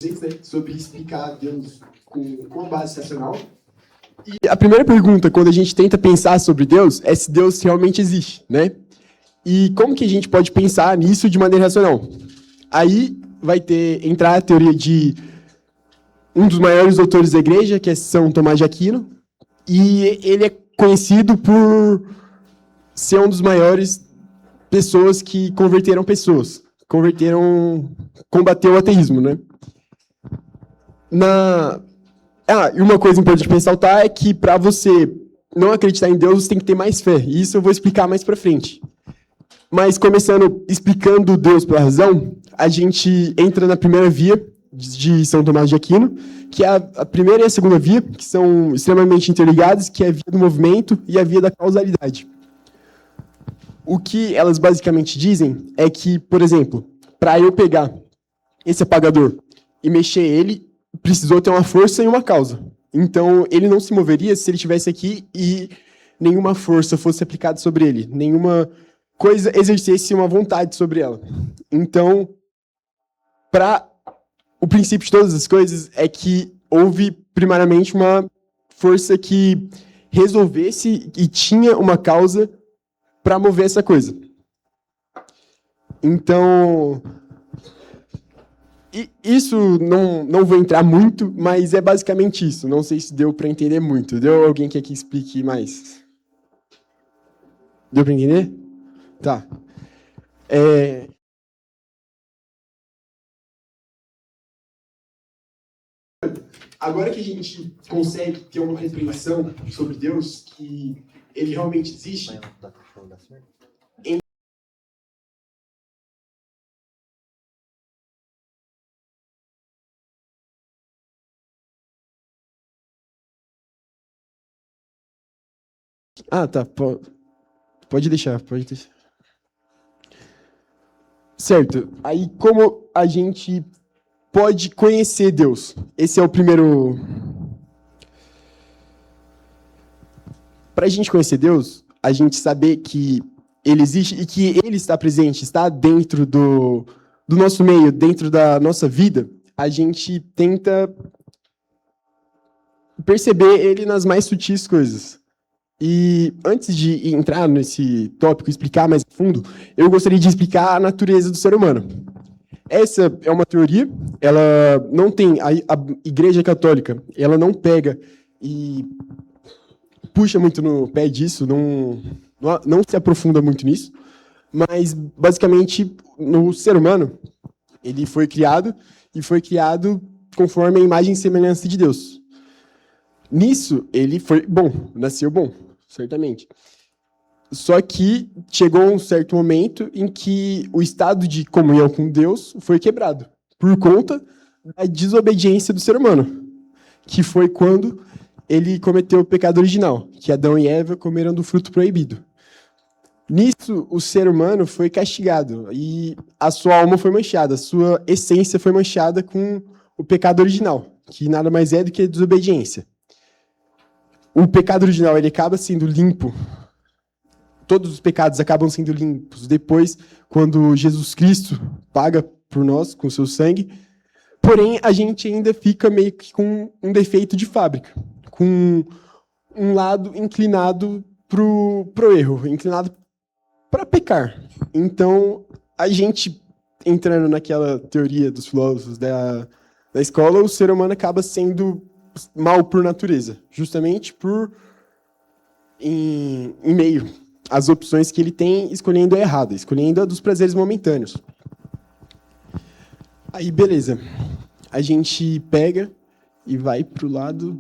né, sobre explicar Deus com base racional. E a primeira pergunta, quando a gente tenta pensar sobre Deus, é se Deus realmente existe, né? E como que a gente pode pensar nisso de maneira racional? Aí vai entrar a teoria de um dos maiores doutores da igreja, que é São Tomás de Aquino, e ele é conhecido por ser um dos maiores pessoas que converteram pessoas. Combateu o ateísmo, né? E uma coisa importante para ressaltar é que para você não acreditar em Deus, você tem que ter mais fé. E isso eu vou explicar mais para frente. Mas começando explicando Deus pela razão, a gente entra na primeira via de São Tomás de Aquino, que é a primeira e a segunda via, que são extremamente interligadas, que é a via do movimento e a via da causalidade. O que elas basicamente dizem é que, por exemplo, para eu pegar esse apagador e mexer ele, precisou ter uma força e uma causa. Então, ele não se moveria se ele estivesse aqui e nenhuma força fosse aplicada sobre ele, nenhuma coisa exercesse uma vontade sobre ela. Então, o princípio de todas as coisas é que houve, primariamente, uma força que resolvesse e tinha uma causa para mover essa coisa. Então, isso não vou entrar muito, mas é basicamente isso. Não sei se deu para entender muito. Deu alguém que aqui explique mais? Deu para entender? Tá. Agora que a gente consegue ter uma compreensão sobre Deus, que ele realmente existe, tá. Pode deixar. Certo. Aí, como a gente pode conhecer Deus? Esse é o primeiro. Para a gente conhecer Deus, a gente saber que ele existe e que ele está presente, está dentro do nosso meio, dentro da nossa vida, a gente tenta perceber ele nas mais sutis coisas. E antes de entrar nesse tópico e explicar mais a fundo, eu gostaria de explicar a natureza do ser humano. Essa é uma teoria, ela não tem, a Igreja Católica, ela não pega e puxa muito no pé disso, não se aprofunda muito nisso, mas basicamente no ser humano, ele foi criado conforme a imagem e semelhança de Deus. Nisso, ele foi bom, nasceu bom, certamente. Só que chegou um certo momento em que o estado de comunhão com Deus foi quebrado, por conta da desobediência do ser humano, que foi quando ele cometeu o pecado original, que Adão e Eva comeram do fruto proibido. Nisso, o ser humano foi castigado, e a sua alma foi manchada, a sua essência foi manchada com o pecado original, que nada mais é do que a desobediência. O pecado original, ele acaba sendo limpo. Todos os pecados acabam sendo limpos depois, quando Jesus Cristo paga por nós com seu sangue. Porém, a gente ainda fica meio que com um defeito de fábrica, com um lado inclinado pro erro, inclinado para pecar. Então, a gente, entrando naquela teoria dos filósofos da escola, o ser humano acaba sendo mal por natureza, justamente em meio às opções que ele tem, escolhendo a errada, escolhendo a dos prazeres momentâneos. Aí, beleza. A gente pega e vai pro lado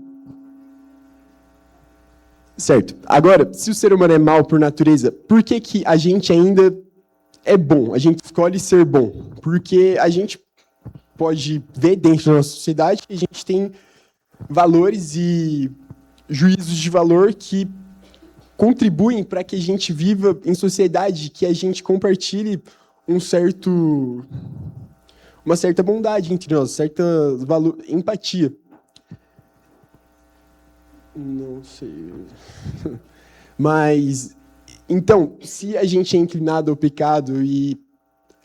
certo. Agora, se o ser humano é mal por natureza, por que a gente ainda é bom? A gente escolhe ser bom? Porque a gente pode ver dentro da nossa sociedade que a gente tem valores e juízos de valor que contribuem para que a gente viva em sociedade, que a gente compartilhe uma certa bondade entre nós, certa empatia. Não sei. Mas, então, se a gente é inclinado ao pecado e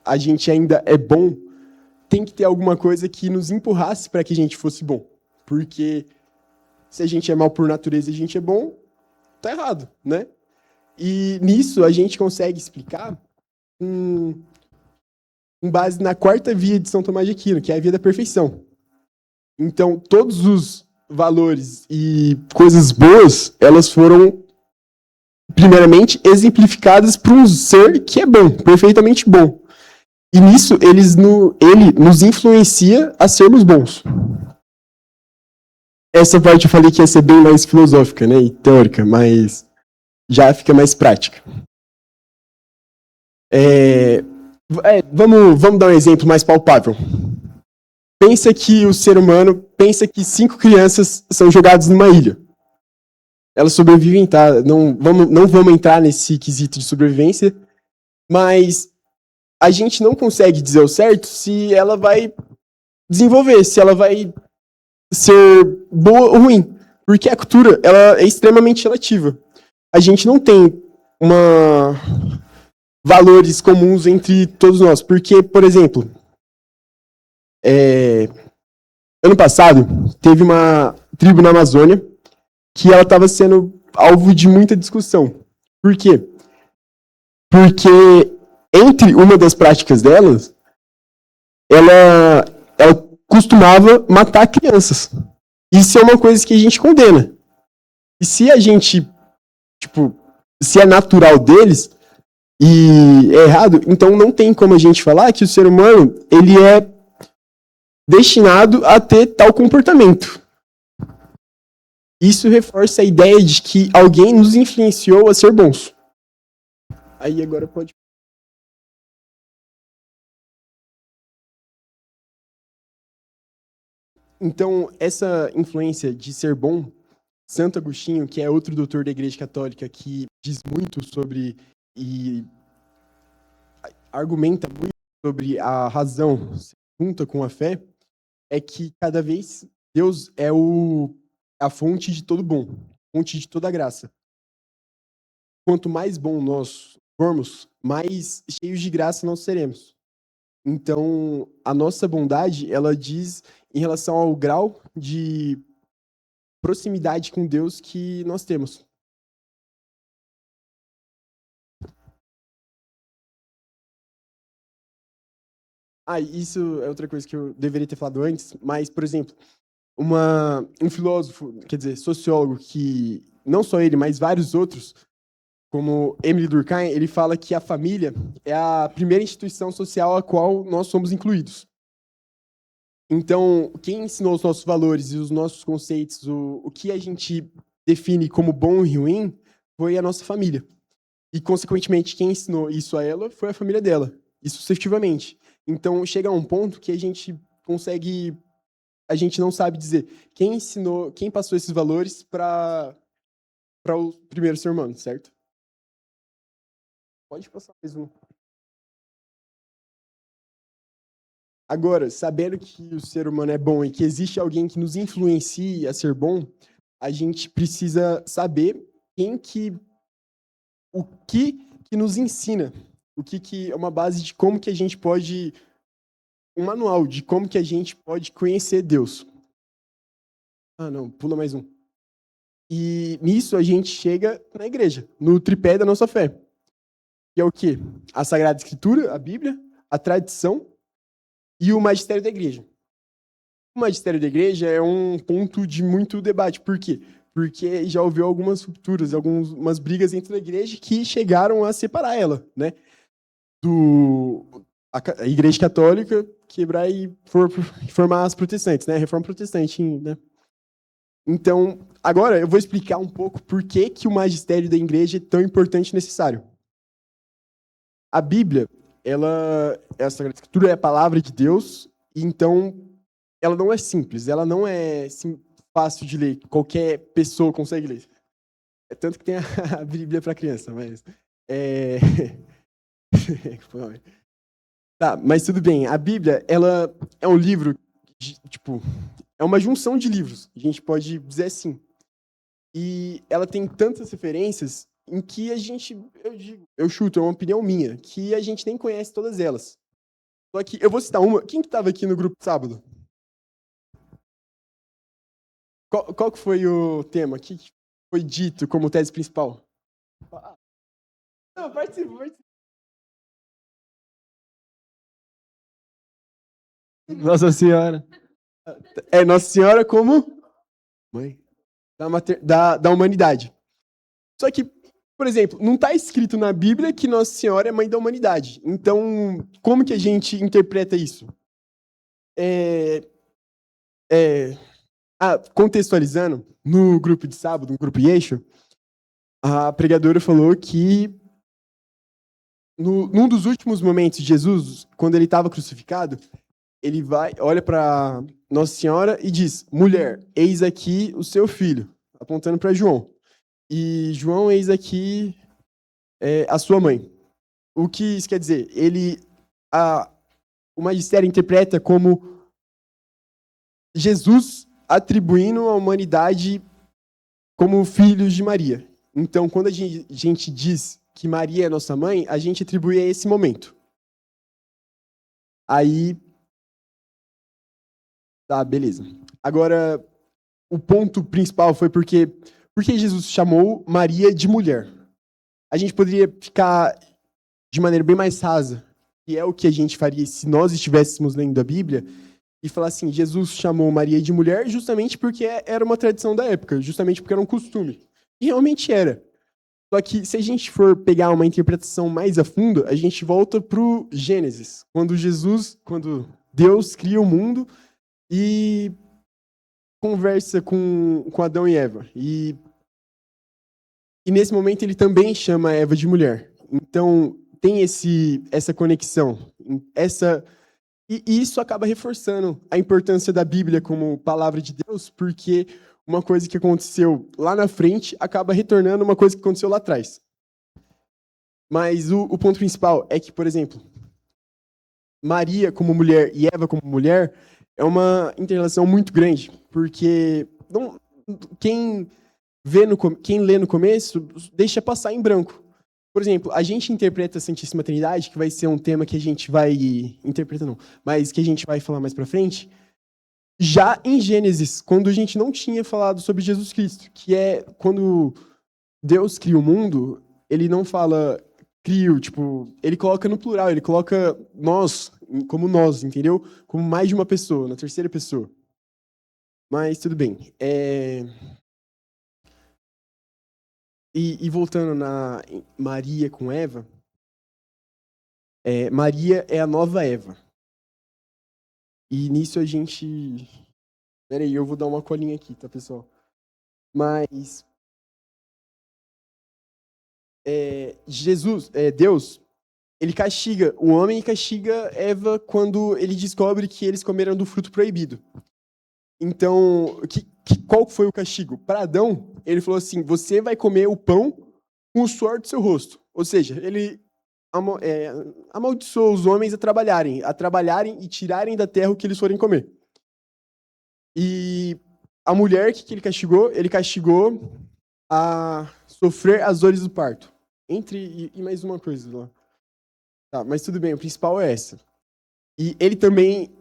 a gente ainda é bom, tem que ter alguma coisa que nos empurrasse para que a gente fosse bom. Porque se a gente é mal por natureza e a gente é bom, tá errado, né? E nisso a gente consegue explicar com base na quarta via de São Tomás de Aquino, que é a via da perfeição. Então, todos os valores e coisas boas, elas foram, primeiramente, exemplificadas por um ser que é bom, perfeitamente bom. E nisso, ele nos influencia a sermos bons. Essa parte eu falei que ia ser bem mais filosófica, né, e teórica, mas já fica mais prática. Vamos dar um exemplo mais palpável. Pensa que o ser humano, pensa que 5 crianças são jogadas numa ilha. Elas sobrevivem, tá? Não vamos entrar nesse quesito de sobrevivência, mas a gente não consegue dizer o certo se ela vai desenvolver, se ela vai ser boa ou ruim. Porque a cultura, ela é extremamente relativa. A gente não tem valores comuns entre todos nós. Porque, por exemplo, ano passado, teve uma tribo na Amazônia que ela estava sendo alvo de muita discussão. Por quê? Porque entre uma das práticas delas, ela costumava matar crianças. Isso é uma coisa que a gente condena. E se a gente, se é natural deles e é errado, então não tem como a gente falar que o ser humano, ele é destinado a ter tal comportamento. Isso reforça a ideia de que alguém nos influenciou a ser bons. Aí agora pode... Então, essa influência de ser bom, Santo Agostinho, que é outro doutor da Igreja Católica que diz muito sobre e argumenta muito sobre a razão junta com a fé, é que cada vez Deus é a fonte de todo bom, fonte de toda graça. Quanto mais bom nós formos, mais cheios de graça nós seremos. Então, a nossa bondade, ela diz em relação ao grau de proximidade com Deus que nós temos. Isso é outra coisa que eu deveria ter falado antes, mas, por exemplo, um filósofo, quer dizer, sociólogo, que não só ele, mas vários outros, como Emile Durkheim, ele fala que a família é a primeira instituição social a qual nós somos incluídos. Então, quem ensinou os nossos valores e os nossos conceitos, o que a gente define como bom e ruim, foi a nossa família. E, consequentemente, quem ensinou isso a ela foi a família dela, e sucessivamente. Então, chega a um ponto que a gente não sabe dizer quem ensinou, quem passou esses valores para o primeiro ser humano, certo? Pode passar mais um. Agora, sabendo que o ser humano é bom e que existe alguém que nos influencie a ser bom, a gente precisa saber o que nos ensina, o que é uma base de como que a gente pode, um manual de como que a gente pode conhecer Deus. Não, pula mais um. E nisso a gente chega na igreja, no tripé da nossa fé. Que é o quê? A Sagrada Escritura, a Bíblia, a tradição e o magistério da igreja. O magistério da igreja é um ponto de muito debate. Por quê? Porque já houve algumas rupturas, algumas brigas dentro da igreja que chegaram a separar ela, né? A igreja católica quebrar e formar as protestantes, né? A reforma protestante, né? Então, agora eu vou explicar um pouco por que o magistério da igreja é tão importante e necessário. A Bíblia, a Sagrada Escritura é a palavra de Deus, então ela não é simples, ela não é fácil de ler, qualquer pessoa consegue ler. É tanto que tem a Bíblia para criança, mas... Tá, mas tudo bem. A Bíblia, ela é um livro, é uma junção de livros, a gente pode dizer assim. E ela tem tantas referências em que eu chuto, é uma opinião minha, que a gente nem conhece todas elas. Só que eu vou citar uma. Quem que estava aqui no grupo sábado? Qual que foi o tema? O que foi dito como tese principal? Não, participa. Nossa Senhora. É Nossa Senhora como mãe da humanidade. Só que, por exemplo, não está escrito na Bíblia que Nossa Senhora é mãe da humanidade. Então, como que a gente interpreta isso? É, é, contextualizando, no grupo de sábado, no grupo Yeshua, a pregadora falou que num dos últimos momentos de Jesus, quando ele estava crucificado, ele olha para Nossa Senhora e diz: Mulher, eis aqui o seu filho, apontando para João. E João, eis aqui a sua mãe. O que isso quer dizer? O magistério interpreta como Jesus atribuindo a humanidade como filhos de Maria. Então, quando a gente diz que Maria é nossa mãe, a gente atribui a esse momento. Aí, tá, beleza. Agora, o ponto principal foi porque Jesus chamou Maria de mulher. A gente poderia ficar de maneira bem mais rasa, que é o que a gente faria se nós estivéssemos lendo a Bíblia, e falar assim, Jesus chamou Maria de mulher justamente porque era uma tradição da época, justamente porque era um costume. E realmente era. Só que se a gente for pegar uma interpretação mais a fundo, a gente volta pro Gênesis, quando Deus cria o mundo e conversa com Adão e Eva. E nesse momento ele também chama Eva de mulher. Então tem essa conexão, e isso acaba reforçando a importância da Bíblia como palavra de Deus, porque uma coisa que aconteceu lá na frente acaba retornando uma coisa que aconteceu lá atrás. Mas o ponto principal é que, por exemplo, Maria como mulher e Eva como mulher é uma interrelação muito grande, porque quem quem lê no começo deixa passar em branco. Por exemplo, a gente interpreta a Santíssima Trindade, que vai ser um tema que a gente vai interpreta não, mas que a gente vai falar mais para frente, já em Gênesis, quando a gente não tinha falado sobre Jesus Cristo, que é quando Deus cria o mundo, ele não fala crio, tipo, ele coloca no plural, ele coloca nós, entendeu? Como mais de uma pessoa, na terceira pessoa. Mas tudo bem. E voltando na Maria com Eva, Maria é a nova Eva. E nisso a gente. Peraí, eu vou dar uma colinha aqui, tá, pessoal? Mas. Deus, ele castiga o homem e castiga Eva quando ele descobre que eles comeram do fruto proibido. Então, qual foi o castigo? Para Adão, ele falou assim: você vai comer o pão com o suor do seu rosto. Ou seja, ele amaldiçoou os homens a trabalharem e tirarem da terra o que eles forem comer. E a mulher, o que ele castigou? Ele castigou a sofrer as dores do parto. E mais uma coisa lá. Tá, mas tudo bem, o principal é essa. E ele também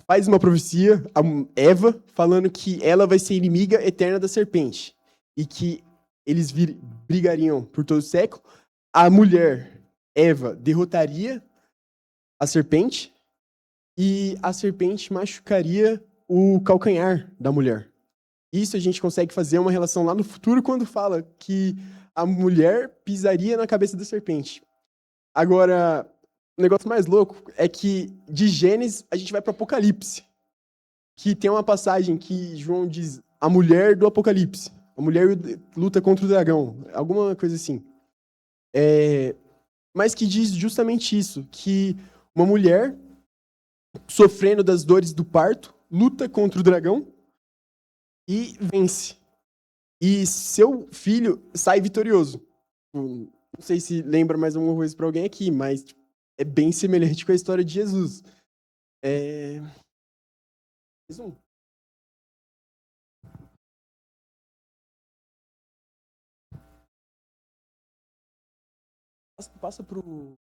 faz uma profecia, a Eva, falando que ela vai ser inimiga eterna da serpente. E que eles brigariam por todo o século. A mulher, Eva, derrotaria a serpente. E a serpente machucaria o calcanhar da mulher. Isso a gente consegue fazer uma relação lá no futuro quando fala que a mulher pisaria na cabeça da serpente. Agora, o negócio mais louco é que de Gênesis a gente vai para Apocalipse, que tem uma passagem que João diz a mulher do Apocalipse. A mulher luta contra o dragão, alguma coisa assim. Mas que diz justamente isso, que uma mulher sofrendo das dores do parto, luta contra o dragão e vence. E seu filho sai vitorioso. Não sei se lembra mais alguma coisa para alguém aqui, mas é bem semelhante com a história de Jesus. Mais um. Passa pro.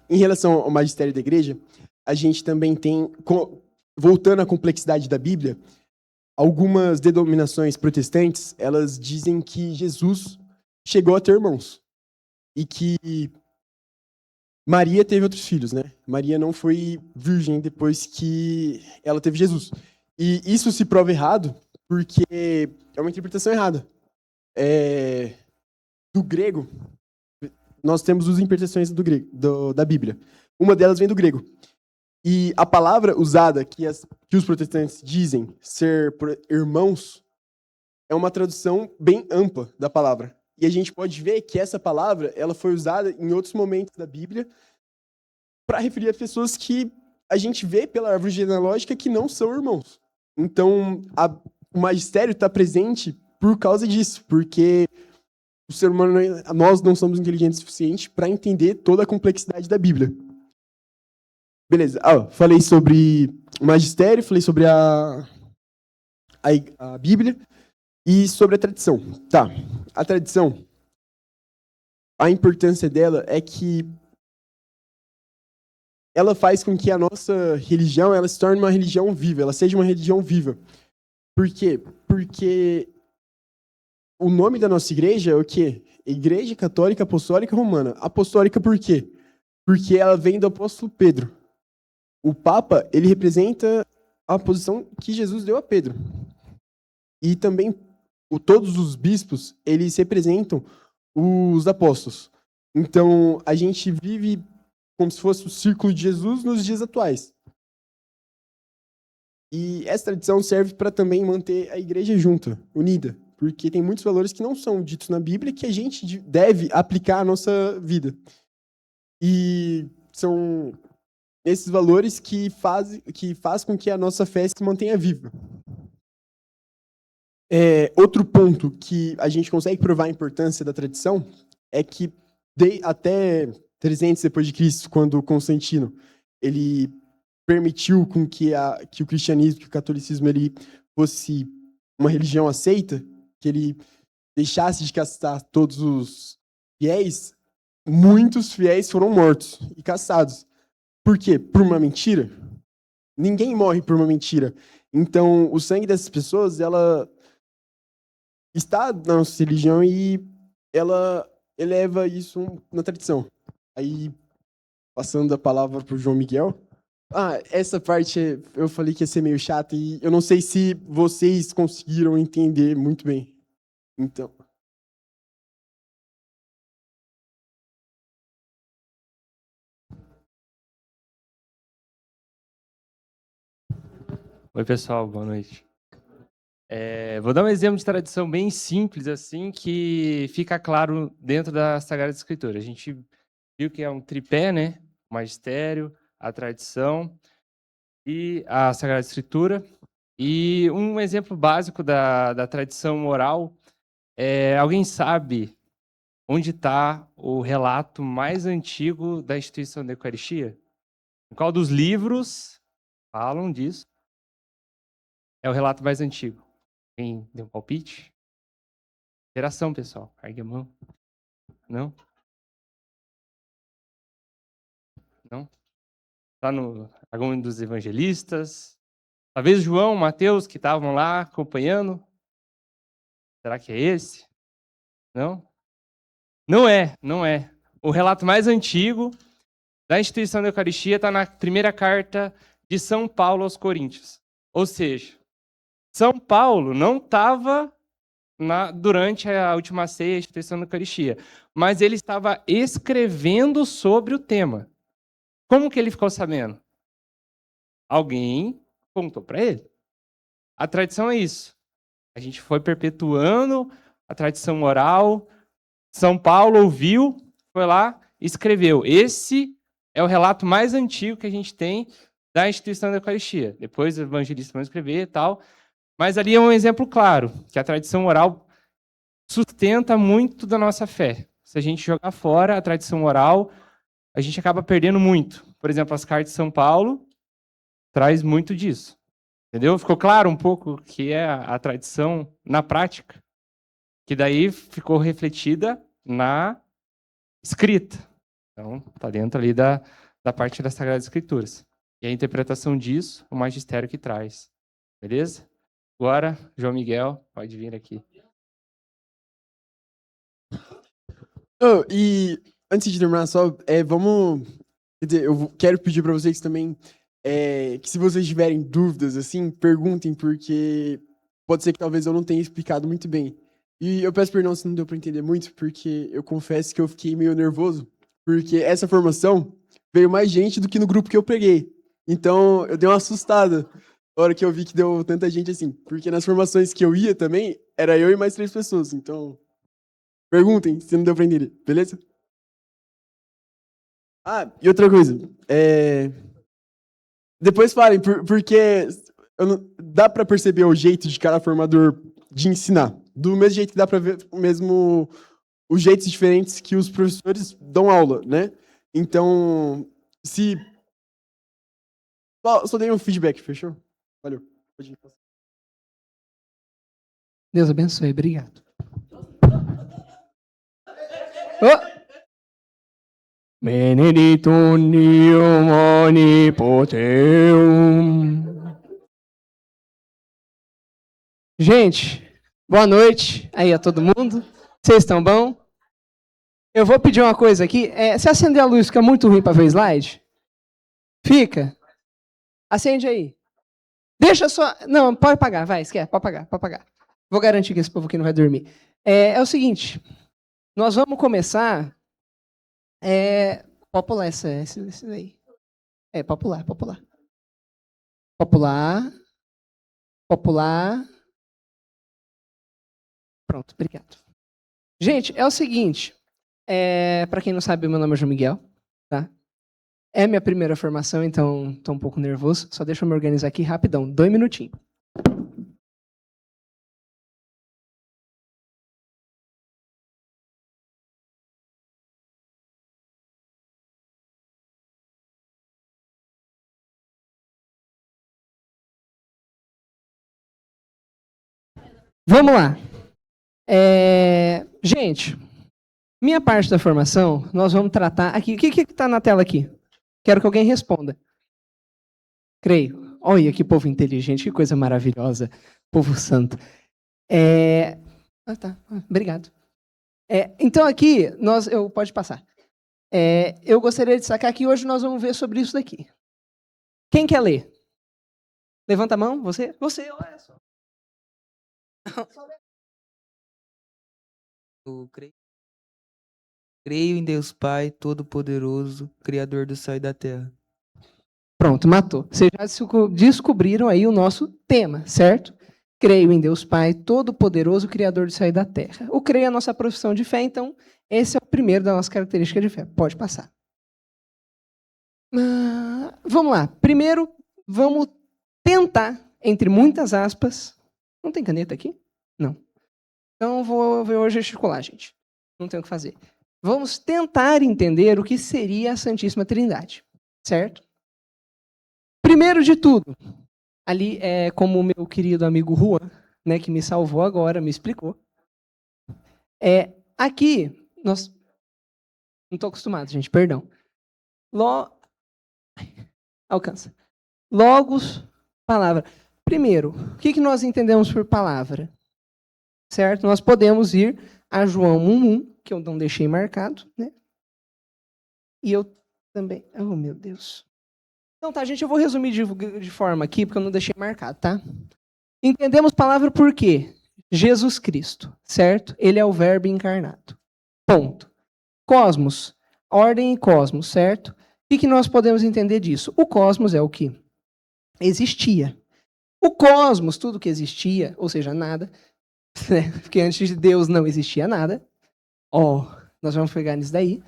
em relação ao magistério da igreja, a gente também tem, voltando à complexidade da Bíblia, algumas denominações protestantes, elas dizem que Jesus chegou a ter irmãos e que Maria teve outros filhos, né? Maria não foi virgem depois que ela teve Jesus. E isso se prova errado porque é uma interpretação errada. Do grego, nós temos duas interpretações da Bíblia. Uma delas vem do grego. E a palavra usada que os protestantes dizem ser irmãos é uma tradução bem ampla da palavra. E a gente pode ver que essa palavra ela foi usada em outros momentos da Bíblia para referir a pessoas que a gente vê pela árvore genealógica que não são irmãos. Então, o magistério está presente por causa disso, porque o ser humano, nós não somos inteligentes o suficiente para entender toda a complexidade da Bíblia. Beleza. Falei sobre o magistério, falei sobre a Bíblia e sobre a tradição. Tá. A tradição, a importância dela é que ela faz com que a nossa religião ela se torne uma religião viva, ela seja uma religião viva. Por quê? Porque o nome da nossa igreja é o quê? Igreja Católica Apostólica Romana. Apostólica por quê? Porque ela vem do apóstolo Pedro. O Papa, ele representa a posição que Jesus deu a Pedro. E também todos os bispos, eles representam os apóstolos. Então, a gente vive como se fosse o círculo de Jesus nos dias atuais. E essa tradição serve para também manter a igreja junta, unida, porque tem muitos valores que não são ditos na Bíblia que a gente deve aplicar à nossa vida. E são esses valores que faz com que a nossa fé se mantenha viva. Outro ponto que a gente consegue provar a importância da tradição é que até 300 depois de Cristo, quando Constantino ele permitiu com que o cristianismo, que o catolicismo ele fosse uma religião aceita, que ele deixasse de castar todos os fiéis, muitos fiéis foram mortos e caçados. Por quê? Por uma mentira? Ninguém morre por uma mentira. Então, o sangue dessas pessoas, ela está na nossa religião e ela eleva isso na tradição. Aí, passando a palavra para o João Miguel. Essa parte eu falei que ia ser meio chata e eu não sei se vocês conseguiram entender muito bem. Então. Oi, pessoal, boa noite. Vou dar um exemplo de tradição bem simples, assim, que fica claro dentro da Sagrada Escritura. A gente viu que é um tripé, né? O magistério, a tradição e a Sagrada Escritura. E um exemplo básico da tradição oral alguém sabe onde está o relato mais antigo da instituição da Eucaristia? Em qual dos livros falam disso? É o relato mais antigo. Quem deu um palpite? Geração, pessoal. Ergue a mão. Não? Não? Está no algum dos evangelistas? Talvez João, Mateus, que estavam lá acompanhando? Será que é esse? Não? Não é, não é. O relato mais antigo da instituição da Eucaristia está na primeira carta de São Paulo aos Coríntios. Ou seja, São Paulo não estava durante a última ceia, a instituição da Eucaristia, mas ele estava escrevendo sobre o tema. Como que ele ficou sabendo? Alguém contou para ele. A tradição é isso. A gente foi perpetuando a tradição oral. São Paulo ouviu, foi lá, escreveu. Esse é o relato mais antigo que a gente tem da instituição da Eucaristia. Depois os evangelistas vão escrever e tal. Mas ali é um exemplo claro, que a tradição oral sustenta muito da nossa fé. Se a gente jogar fora a tradição oral, a gente acaba perdendo muito. Por exemplo, as cartas de São Paulo traz muito disso. Entendeu? Ficou claro um pouco o que é a tradição na prática? Que daí ficou refletida na escrita. Então, está dentro ali da parte das Sagradas Escrituras. E a interpretação disso, o magistério que traz. Beleza? Agora, João Miguel, pode vir aqui. Oh, e antes de terminar, só vamos. Quer dizer, quero pedir para vocês também que, se vocês tiverem dúvidas, assim, perguntem, porque pode ser que talvez eu não tenha explicado muito bem. E eu peço perdão se não deu para entender muito, porque eu confesso que eu fiquei meio nervoso, porque essa formação veio mais gente do que no grupo que eu peguei. Então, eu dei uma assustada na hora que eu vi que deu tanta gente assim. Porque nas formações que eu ia também, era eu e mais 3 pessoas. Então, perguntem se não deu pra entender, beleza? Ah, e outra coisa. Depois falem, porque dá pra perceber o jeito de cada formador de ensinar. Do mesmo jeito que dá pra ver mesmo os jeitos diferentes que os professores dão aula, né? Então, se... Só dei um feedback, fechou? Valeu. Pode ir. Deus abençoe, obrigado. Oh! Benedictum omnipoteum. Gente, boa noite aí a todo mundo. Vocês estão bom? Eu vou pedir uma coisa aqui. Se acender a luz fica muito ruim para ver o slide? Fica? Acende aí. Deixa só... Não, pode apagar, vai, esquece, pode apagar. Vou garantir que esse povo aqui não vai dormir. É o seguinte, nós vamos começar... Pode pular esse daí. Pode pular. Popular. Pronto, obrigado. Gente, é o seguinte. Para quem não sabe, meu nome é João Miguel. Tá? É minha primeira formação, então estou um pouco nervoso. Só deixa eu me organizar aqui rapidão, 2 minutinhos. Vamos lá. Gente, minha parte da formação, nós vamos tratar aqui. O que está na tela aqui? Quero que alguém responda. Creio. Olha que povo inteligente, que coisa maravilhosa. Povo santo. Tá. Obrigado. Então aqui, pode passar. Eu gostaria de destacar que hoje nós vamos ver sobre isso daqui. Quem quer ler? Levanta a mão, você? Você, olha só. Eu creio em Deus Pai, Todo-Poderoso, Criador do céu e da terra. Pronto, matou. Vocês já descobriram aí o nosso tema, certo? Creio em Deus Pai, Todo-Poderoso, Criador do céu e da terra. O creio é a nossa profissão de fé, então esse é o primeiro da nossa característica de fé. Pode passar. Vamos lá. Primeiro, vamos tentar, entre muitas aspas... Não tem caneta aqui? Não. Então, vou hoje gesticular, gente. Não tem o que fazer. Vamos tentar entender o que seria a Santíssima Trindade, certo? Primeiro de tudo, ali é como o meu querido amigo Juan, né, que me salvou agora, me explicou. Aqui, nós... Não estou acostumado, gente, perdão. Alcança. Logos, palavra. Primeiro, o que nós entendemos por palavra? Certo? Nós podemos ir a João 1:1, que eu não deixei marcado, né? E eu também... Oh, meu Deus. Então tá, gente, eu vou resumir de forma aqui, porque eu não deixei marcado, tá? Entendemos palavra por quê? Jesus Cristo, certo? Ele é o verbo encarnado. Ponto. Cosmos, ordem e cosmos, certo? O que nós podemos entender disso? O cosmos é o que existia. O cosmos, tudo que existia, ou seja, nada, né? Porque antes de Deus não existia nada. Nós vamos pegar nisso daí.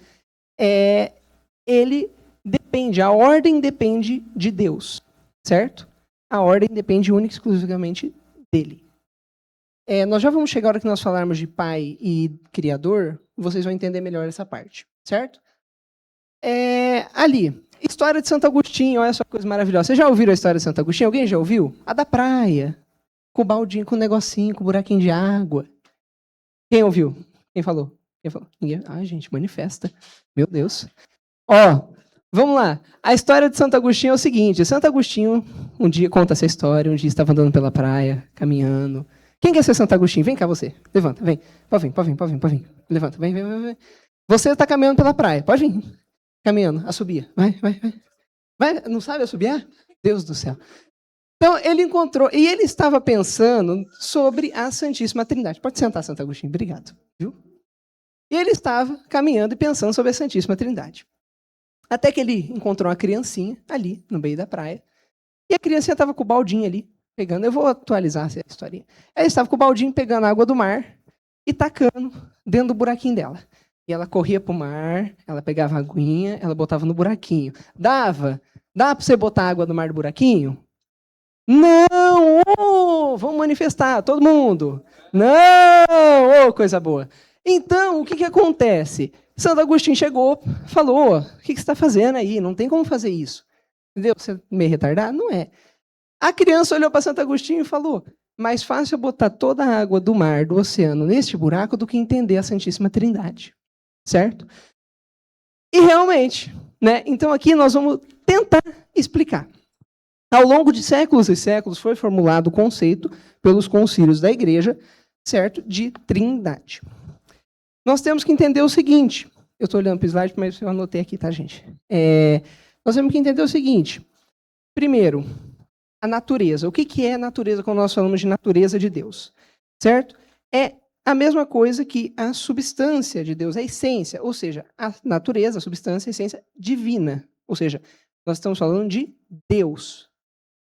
Ele depende, a ordem depende de Deus, certo? A ordem depende única e exclusivamente dele. Nós já vamos chegar a hora que nós falarmos de Pai e Criador, vocês vão entender melhor essa parte, certo? Ali, história de Santo Agostinho, olha só que coisa maravilhosa. Vocês já ouviram a história de Santo Agostinho? Alguém já ouviu? A da praia, com o baldinho, com o negocinho, com o buraquinho de água. Quem ouviu? Quem falou? Ninguém? Ai, gente, manifesta. Meu Deus. Ó, vamos lá. A história de Santo Agostinho é o seguinte. Santo Agostinho, um dia, conta essa história, um dia estava andando pela praia, caminhando. Quem quer ser Santo Agostinho? Vem cá você. Levanta, vem. Pode vir. Levanta, vem. Você está caminhando pela praia. Pode vir. Caminhando, assobia. Vai. Vai, não sabe assobiar? Deus do céu. Então, ele encontrou, e ele estava pensando sobre a Santíssima Trindade. Pode sentar, Santo Agostinho, obrigado. Viu? E ele estava caminhando e pensando sobre a Santíssima Trindade. Até que ele encontrou uma criancinha ali, no meio da praia, e a criancinha estava com o baldinho ali, pegando, eu vou atualizar essa historinha. Ela estava com o baldinho pegando água do mar e tacando dentro do buraquinho dela. E ela corria para o mar, ela pegava a aguinha, ela botava no buraquinho. Dá para você botar água no mar do buraquinho? Não! Oh, vamos manifestar, todo mundo! Não! Oh, coisa boa! Então, o que acontece? Santo Agostinho chegou, falou, o que você está fazendo aí? Não tem como fazer isso. Entendeu? Você é meio retardado? Não é. A criança olhou para Santo Agostinho e falou, mais fácil eu botar toda a água do mar, do oceano, neste buraco do que entender a Santíssima Trindade. Certo? E realmente, né? Então aqui nós vamos tentar explicar. Ao longo de séculos e séculos foi formulado o conceito pelos concílios da igreja, certo? De trindade. Nós temos que entender o seguinte, eu estou olhando para o slide, mas eu anotei aqui, tá, gente? Nós temos que entender o seguinte, primeiro, a natureza. O que é a natureza quando nós falamos de natureza de Deus? Certo? É a mesma coisa que a substância de Deus, a essência, ou seja, a natureza, a substância, a essência divina. Ou seja, nós estamos falando de Deus.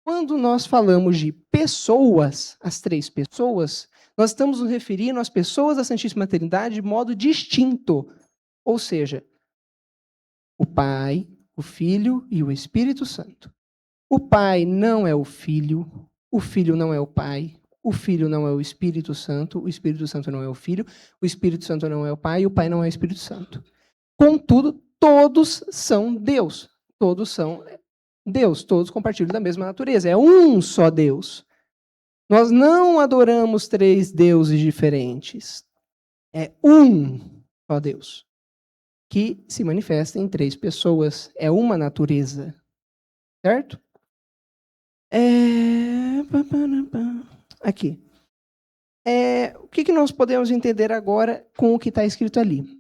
Quando nós falamos de pessoas, as três pessoas, nós estamos nos referindo às pessoas da Santíssima Trindade de modo distinto. Ou seja, o Pai, o Filho e o Espírito Santo. O Pai não é o Filho não é o Pai, o Filho não é o Espírito Santo não é o Filho, o Espírito Santo não é o Pai e o Pai não é o Espírito Santo. Contudo, todos são Deus. Todos são Deus, todos compartilham da mesma natureza. É um só Deus. Nós não adoramos três deuses diferentes. É um só Deus, que se manifesta em três pessoas. É uma natureza. Certo? Aqui. O que nós podemos entender agora com o que está escrito ali?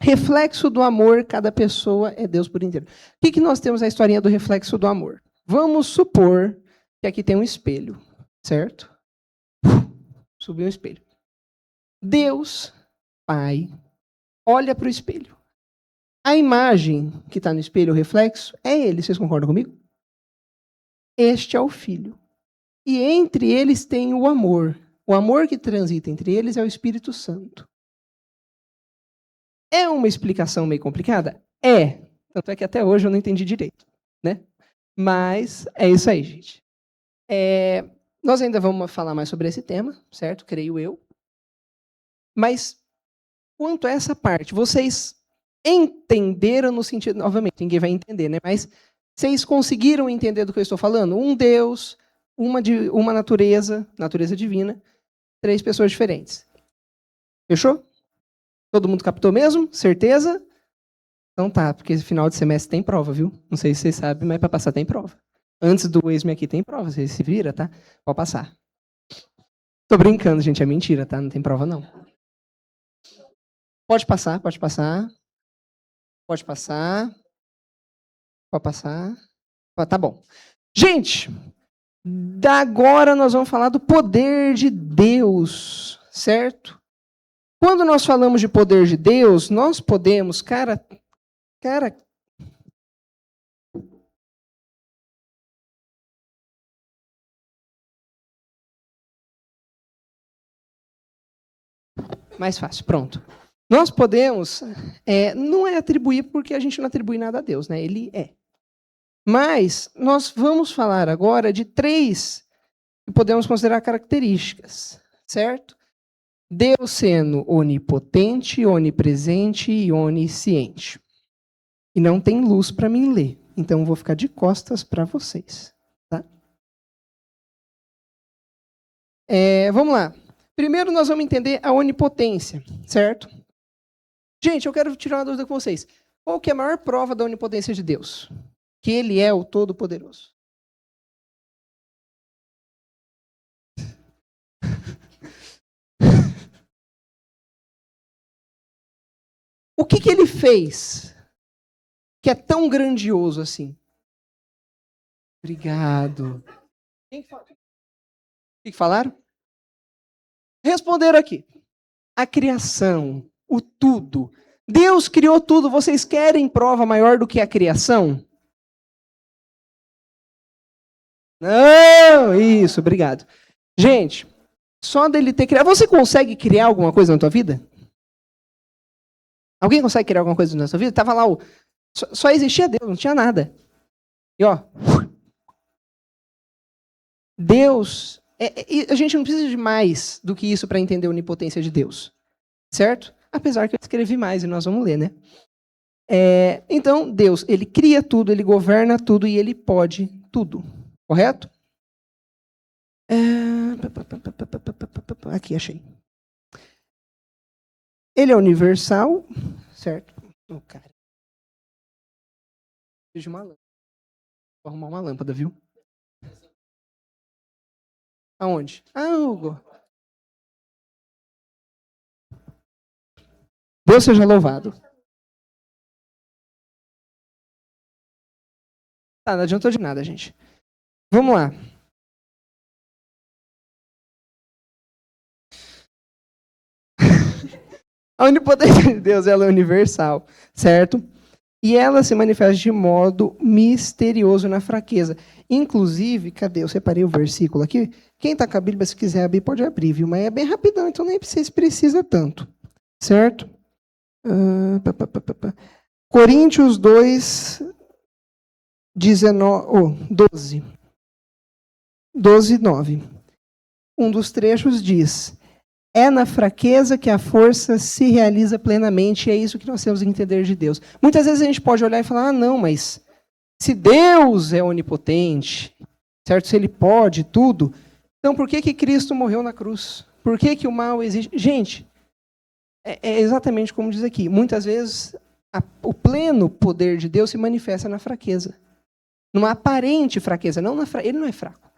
Reflexo do amor, cada pessoa é Deus por inteiro. O que nós temos a historinha do reflexo do amor? Vamos supor que aqui tem um espelho, certo? Subiu um espelho. Deus, Pai, olha para o espelho. A imagem que está no espelho, o reflexo, é ele. Vocês concordam comigo? Este é o Filho. E entre eles tem o amor. O amor que transita entre eles é o Espírito Santo. É uma explicação meio complicada? É. Tanto é que até hoje eu não entendi direito, né? Mas é isso aí, gente. Nós ainda vamos falar mais sobre esse tema, certo? Creio eu. Mas, quanto a essa parte, vocês entenderam no sentido... Obviamente, ninguém vai entender, né? Mas vocês conseguiram entender do que eu estou falando? Um Deus, uma natureza divina, três pessoas diferentes. Fechou? Todo mundo captou mesmo? Certeza? Então tá, porque final de semestre tem prova, viu? Não sei se vocês sabem, mas para passar tem prova. Antes do ESME aqui tem prova, vocês se viram, tá? Pode passar. Tô brincando, gente, é mentira, tá? Não tem prova, não. Pode passar. Pode passar. Tá bom. Gente, agora nós vamos falar do poder de Deus, certo? Quando nós falamos de poder de Deus, nós podemos, cara... Mais fácil, pronto. Nós podemos, não é atribuir porque a gente não atribui nada a Deus, né? Ele é. Mas nós vamos falar agora de três que podemos considerar características, certo? Deus sendo onipotente, onipresente e onisciente. E não tem luz para mim ler. Então eu vou ficar de costas para vocês. Tá? Vamos lá. Primeiro nós vamos entender a onipotência, certo? Gente, eu quero tirar uma dúvida com vocês. Qual que é a maior prova da onipotência de Deus? Que ele é o Todo-Poderoso. O que ele fez que é tão grandioso assim? Obrigado. O que falaram? Responderam aqui. A criação, o tudo. Deus criou tudo. Vocês querem prova maior do que a criação? Não, isso, obrigado. Gente, só dele ter criado. Você consegue criar alguma coisa na tua vida? Alguém consegue criar alguma coisa na sua vida? Tava lá o. Só existia Deus, não tinha nada. E ó. Deus. A gente não precisa de mais do que isso para entender a onipotência de Deus. Certo? Apesar que eu escrevi mais e nós vamos ler, né? Então, Deus, ele cria tudo, ele governa tudo e ele pode tudo. Correto? Aqui, achei. Ele é universal, certo? Cara. Preciso de uma lâmpada. Vou arrumar uma lâmpada, viu? Aonde? Hugo. Deus seja louvado. Tá, não adiantou de nada, gente. Vamos lá. A onipotência de Deus, ela é universal, certo? E ela se manifesta de modo misterioso na fraqueza. Inclusive, cadê? Eu separei o versículo aqui. Quem está com a Bíblia, se quiser abrir, pode abrir, viu? Mas é bem rapidão, então nem precisa tanto. Certo? Coríntios 2, 12. 12, 9. Um dos trechos diz: é na fraqueza que a força se realiza plenamente, e é isso que nós temos que entender de Deus. Muitas vezes a gente pode olhar e falar, não, mas se Deus é onipotente, certo? Se ele pode tudo, então por que Cristo morreu na cruz? Por que o mal existe? Gente, é exatamente como diz aqui. Muitas vezes o pleno poder de Deus se manifesta na fraqueza. Numa aparente fraqueza. Ele não é fraco.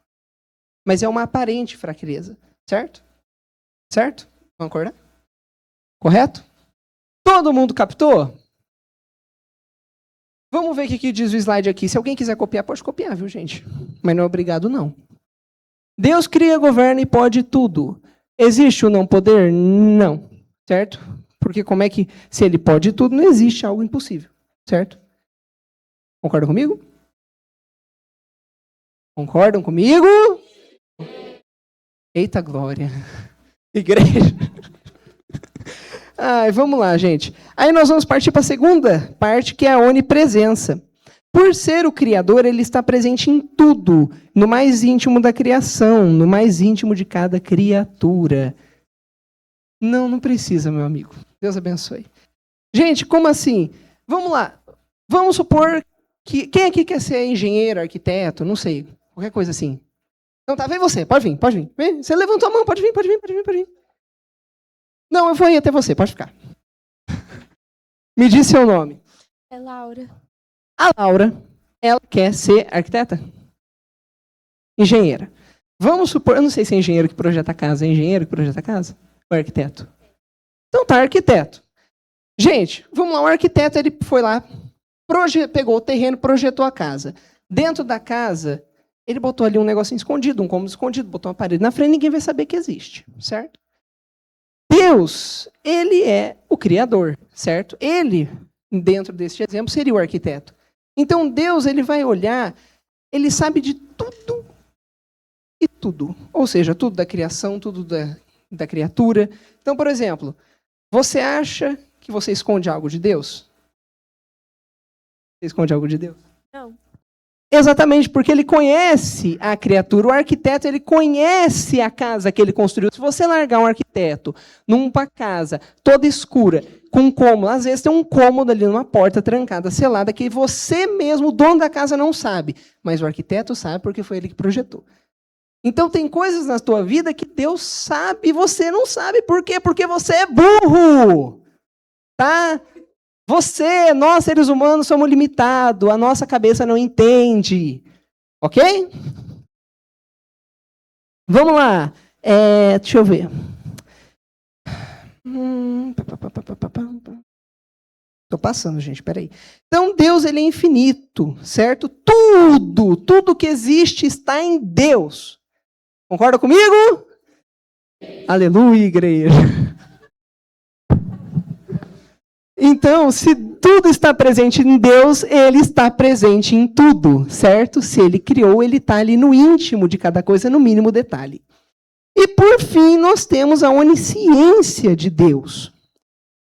Mas é uma aparente fraqueza. Certo? Certo? Vamos acordar? Correto? Todo mundo captou? Vamos ver o que diz o slide aqui. Se alguém quiser copiar, pode copiar, viu, gente? Mas não é obrigado, não. Deus cria, governa e pode tudo. Existe o não poder? Não. Certo? Porque como é que, se ele pode tudo, não existe algo impossível. Certo? Concordam comigo? Concordam comigo? Eita glória. Igreja. Vamos lá, gente. Aí nós vamos partir para a segunda parte, que é a onipresença. Por ser o Criador, ele está presente em tudo, no mais íntimo da criação, no mais íntimo de cada criatura. Não precisa, meu amigo. Deus abençoe. Gente, como assim? Vamos lá. Vamos supor que... Quem aqui quer ser engenheiro, arquiteto, não sei, qualquer coisa assim? Então tá, vem você, pode vir. Vem. Você levantou a mão, pode vir. Não, eu vou ir até você, pode ficar. Me diz seu nome. É Laura. A Laura, ela quer ser arquiteta? Engenheira. Vamos supor, eu não sei se é engenheiro que projeta a casa, é engenheiro que projeta a casa? Ou arquiteto? Então tá, arquiteto. Gente, vamos lá, o arquiteto, ele foi lá, pegou o terreno, projetou a casa. Dentro da casa, ele botou ali um negocinho escondido, um cômodo escondido, botou uma parede na frente, ninguém vai saber que existe, certo? Deus, ele é o Criador, certo? Ele, dentro deste exemplo, seria o arquiteto. Então, Deus, ele vai olhar, ele sabe de tudo e tudo. Ou seja, tudo da criação, tudo da criatura. Então, por exemplo, você acha que você esconde algo de Deus? Você esconde algo de Deus? Não. Exatamente, porque ele conhece a criatura. O arquiteto, ele conhece a casa que ele construiu. Se você largar um arquiteto numa casa toda escura, com um cômodo, às vezes tem um cômodo ali numa porta trancada, selada, que você mesmo, o dono da casa, não sabe. Mas o arquiteto sabe porque foi ele que projetou. Então tem coisas na tua vida que Deus sabe e você não sabe. Por quê? Porque você é burro. Tá? Nós seres humanos somos limitados, a nossa cabeça não entende. Ok? Vamos lá. Deixa eu ver. Estou passando, gente, peraí. Então, Deus ele é infinito, certo? Tudo que existe está em Deus. Concorda comigo? Aleluia, igreja. Então, se tudo está presente em Deus, ele está presente em tudo, certo? Se ele criou, ele está ali no íntimo de cada coisa, no mínimo detalhe. E, por fim, nós temos a onisciência de Deus.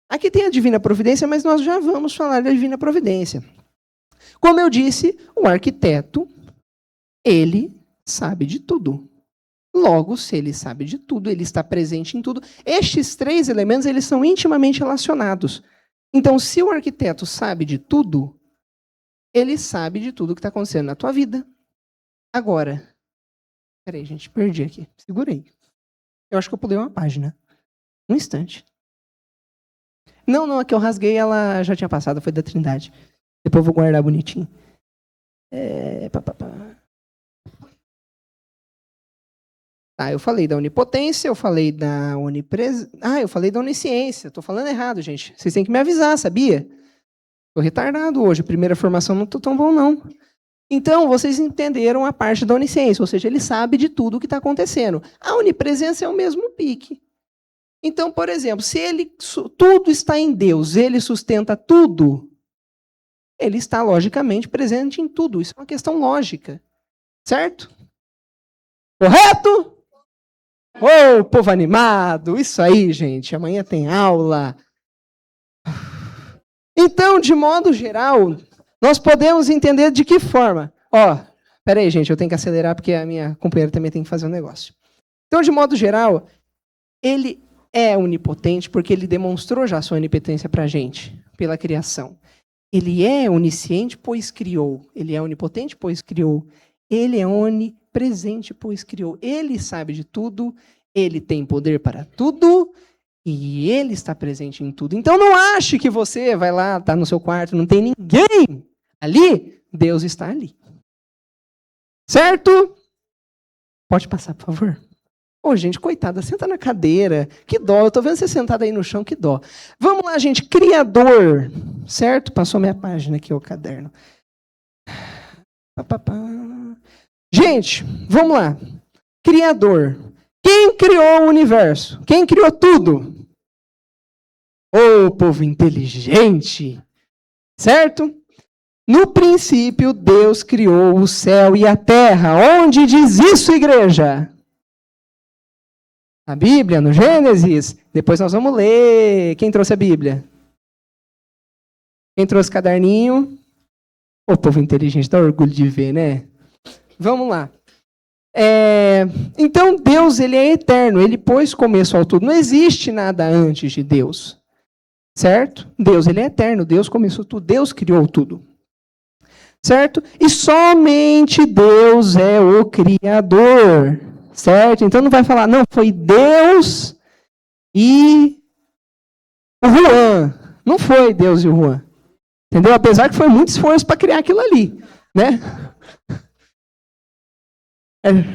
Aqui tem a divina providência, mas nós já vamos falar da divina providência. Como eu disse, o arquiteto, ele sabe de tudo. Logo, se ele sabe de tudo, ele está presente em tudo. Estes três elementos, eles são intimamente relacionados. Então, se o arquiteto sabe de tudo, ele sabe de tudo que está acontecendo na tua vida. Agora, peraí, gente, perdi aqui. Segurei. Eu acho que eu pulei uma página. Um instante. Não, a que eu rasguei, ela já tinha passado, foi da Trindade. Depois eu vou guardar bonitinho. Eu falei da onipotência, eu falei da onipresença. Eu falei da onisciência. Estou falando errado, gente. Vocês têm que me avisar, sabia? Estou retardado hoje. Primeira formação não estou tão bom, não. Então, vocês entenderam a parte da onisciência, ou seja, ele sabe de tudo o que está acontecendo. A onipresença é o mesmo pique. Então, por exemplo, se tudo está em Deus, ele sustenta tudo, ele está logicamente presente em tudo. Isso é uma questão lógica. Certo? Correto? Ô, povo animado! Isso aí, gente. Amanhã tem aula. Então, de modo geral, nós podemos entender de que forma. Peraí, gente, eu tenho que acelerar porque a minha companheira também tem que fazer um negócio. Então, de modo geral, ele é onipotente porque ele demonstrou já a sua onipotência para a gente, pela criação. Ele é onisciente, pois criou. Ele é onipotente, pois criou. Ele é onipresente, pois criou. Ele sabe de tudo, ele tem poder para tudo e ele está presente em tudo. Então não ache que você vai lá, está no seu quarto, não tem ninguém ali. Deus está ali. Certo? Pode passar, por favor. Gente, coitada, senta na cadeira. Que dó, eu estou vendo você sentada aí no chão, que dó. Vamos lá, gente, Criador. Certo? Passou minha página aqui, o caderno. Gente, vamos lá. Criador. Quem criou o universo? Quem criou tudo? Povo inteligente. Certo? No princípio, Deus criou o céu e a terra. Onde diz isso, igreja? A Bíblia, no Gênesis. Depois nós vamos ler. Quem trouxe a Bíblia? Quem trouxe caderninho? Povo inteligente, dá orgulho de ver, né? Vamos lá. Então, Deus ele é eterno. Ele pôs começo ao tudo. Não existe nada antes de Deus. Certo? Deus ele é eterno. Deus começou tudo. Deus criou tudo. Certo? E somente Deus é o Criador. Certo? Então não vai falar, não, foi Deus e o Juan. Não foi Deus e o Juan. Entendeu? Apesar que foi muito esforço para criar aquilo ali. Né?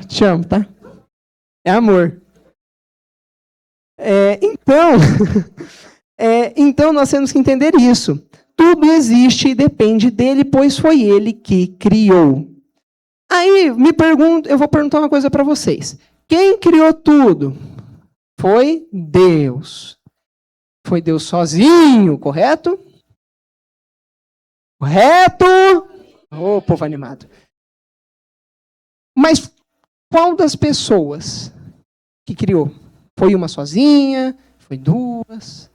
Te amo, tá? É amor. Então nós temos que entender isso. Tudo existe e depende dele, pois foi ele que criou. Aí, eu vou perguntar uma coisa para vocês. Quem criou tudo? Foi Deus. Foi Deus sozinho, correto? Correto? Povo animado. Mas qual das pessoas que criou? Foi uma sozinha? Foi duas?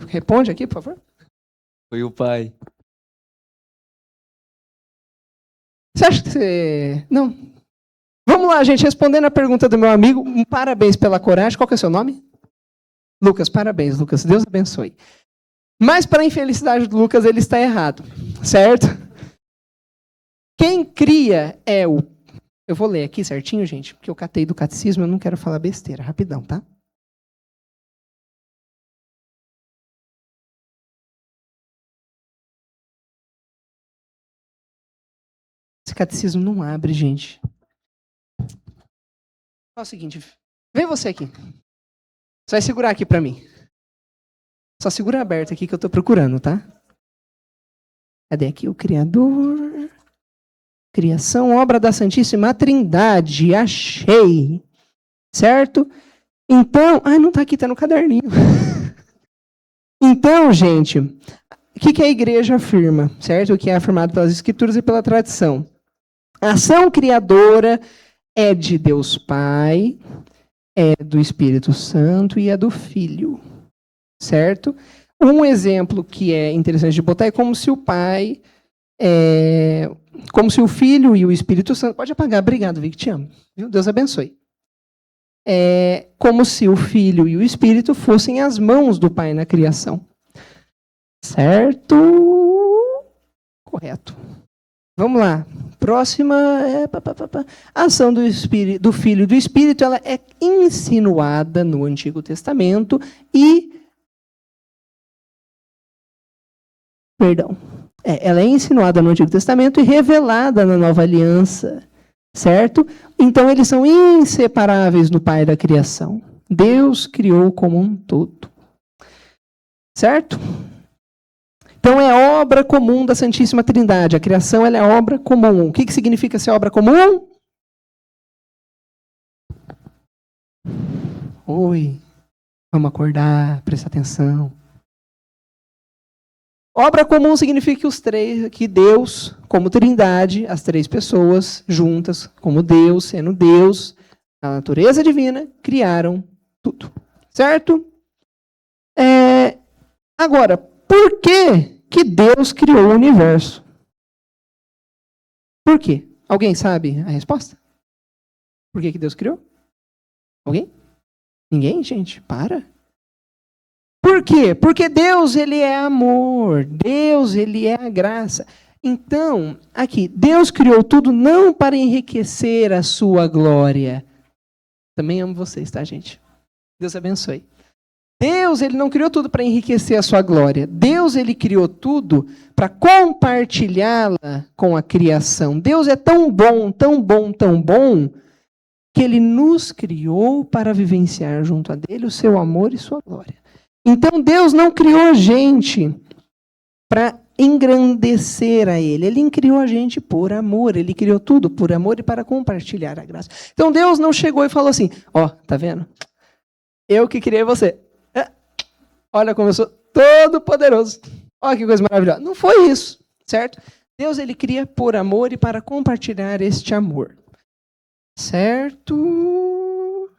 Responde aqui, por favor. Foi o pai. Você acha que você... Não. Vamos lá, gente, respondendo a pergunta do meu amigo. Parabéns pela coragem. Qual que é o seu nome? Lucas, parabéns, Lucas. Deus abençoe. Mas, para a infelicidade do Lucas, ele está errado. Certo? Quem cria é o... Eu vou ler aqui certinho, gente, porque eu catei do catecismo, eu não quero falar besteira. Rapidão, tá? catecismo não abre, gente. Fala o seguinte, vem você aqui. Você vai segurar aqui pra mim. Só segura aberto aqui que eu tô procurando, tá? Cadê aqui o Criador? Criação, obra da Santíssima Trindade. Achei. Certo? Então... Ai, não tá aqui, tá no caderninho. Então, gente, o que a igreja afirma? Certo? O que é afirmado pelas Escrituras e pela tradição. A ação criadora é de Deus Pai, é do Espírito Santo e é do Filho. Certo? Um exemplo que é interessante de botar é como se o Pai, como se o Filho e o Espírito Santo... Pode apagar, obrigado, Vic, te amo. Deus abençoe. É como se o Filho e o Espírito fossem as mãos do Pai na criação. Certo? Correto. Vamos lá. Próxima a ação do Filho e do Espírito, ela é insinuada no Antigo Testamento e... Perdão. Ela é insinuada no Antigo Testamento e revelada na Nova Aliança. Certo? Então, eles são inseparáveis do Pai da criação. Deus criou como um todo. Certo? Então, é obra comum da Santíssima Trindade. A criação ela é obra comum. O que significa ser obra comum? Oi. Vamos acordar, prestar atenção. Obra comum significa que Deus, como Trindade, as três pessoas juntas, como Deus, sendo Deus, a natureza divina, criaram tudo. Certo? Agora, por que Deus criou o universo? Por quê? Alguém sabe a resposta? Por que Deus criou? Alguém? Ninguém, gente? Para. Por quê? Porque Deus, ele é amor. Deus, ele é a graça. Então, aqui, Deus criou tudo não para enriquecer a sua glória. Também amo vocês, tá, gente? Deus abençoe. Deus, ele não criou tudo para enriquecer a sua glória. Deus, ele criou tudo para compartilhá-la com a criação. Deus é tão bom, tão bom, tão bom, que ele nos criou para vivenciar junto a dele o seu amor e sua glória. Então, Deus não criou a gente para engrandecer a ele. Ele criou a gente por amor. Ele criou tudo por amor e para compartilhar a graça. Então, Deus não chegou e falou assim, tá vendo? Eu que criei você. Olha como eu sou todo poderoso. Olha que coisa maravilhosa. Não foi isso, certo? Deus, ele cria por amor e para compartilhar este amor. Certo?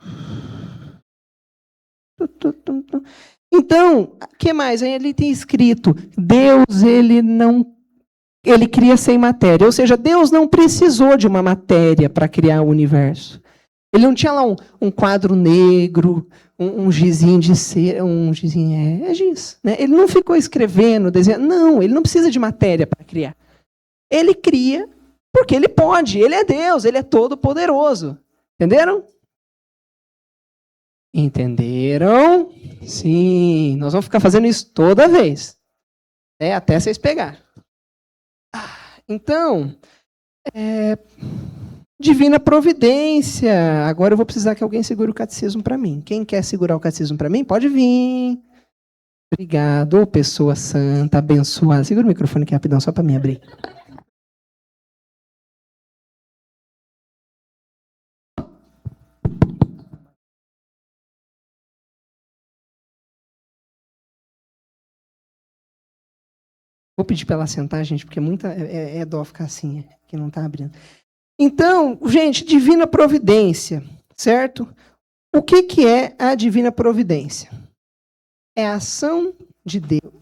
Então, o que mais? Aí ele tem escrito, Deus, ele cria sem matéria. Ou seja, Deus não precisou de uma matéria para criar o universo. Ele não tinha lá um quadro negro, um gizinho de cera, um gizinho, giz. Né? Ele não ficou escrevendo, desenhando. Não, ele não precisa de matéria para criar. Ele cria porque ele pode. Ele é Deus, ele é todo poderoso. Entenderam? Entenderam? Sim, nós vamos ficar fazendo isso toda vez. Até vocês pegarem. Então, divina providência. Agora eu vou precisar que alguém segure o catecismo para mim. Quem quer segurar o catecismo para mim, pode vir. Obrigado, pessoa santa, abençoada. Segura o microfone aqui rapidão, só para mim abrir. Vou pedir para ela sentar, gente, porque é dó ficar assim, que não está abrindo. Então, gente, divina providência, certo? O que é a divina providência? É a ação de Deus.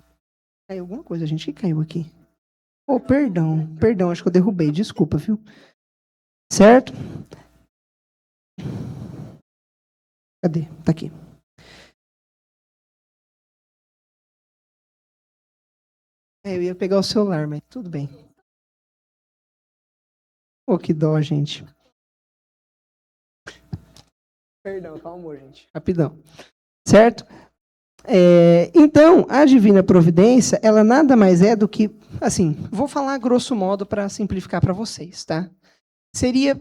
Caiu alguma coisa, gente, que caiu aqui? Perdão, acho que eu derrubei, desculpa, viu? Certo? Cadê? Tá aqui. Eu ia pegar o celular, mas tudo bem. Que dó, gente. Perdão, calma, gente. Rapidão. Certo? Então, a divina providência, ela nada mais é do que, assim, vou falar grosso modo para simplificar para vocês, tá? Seria,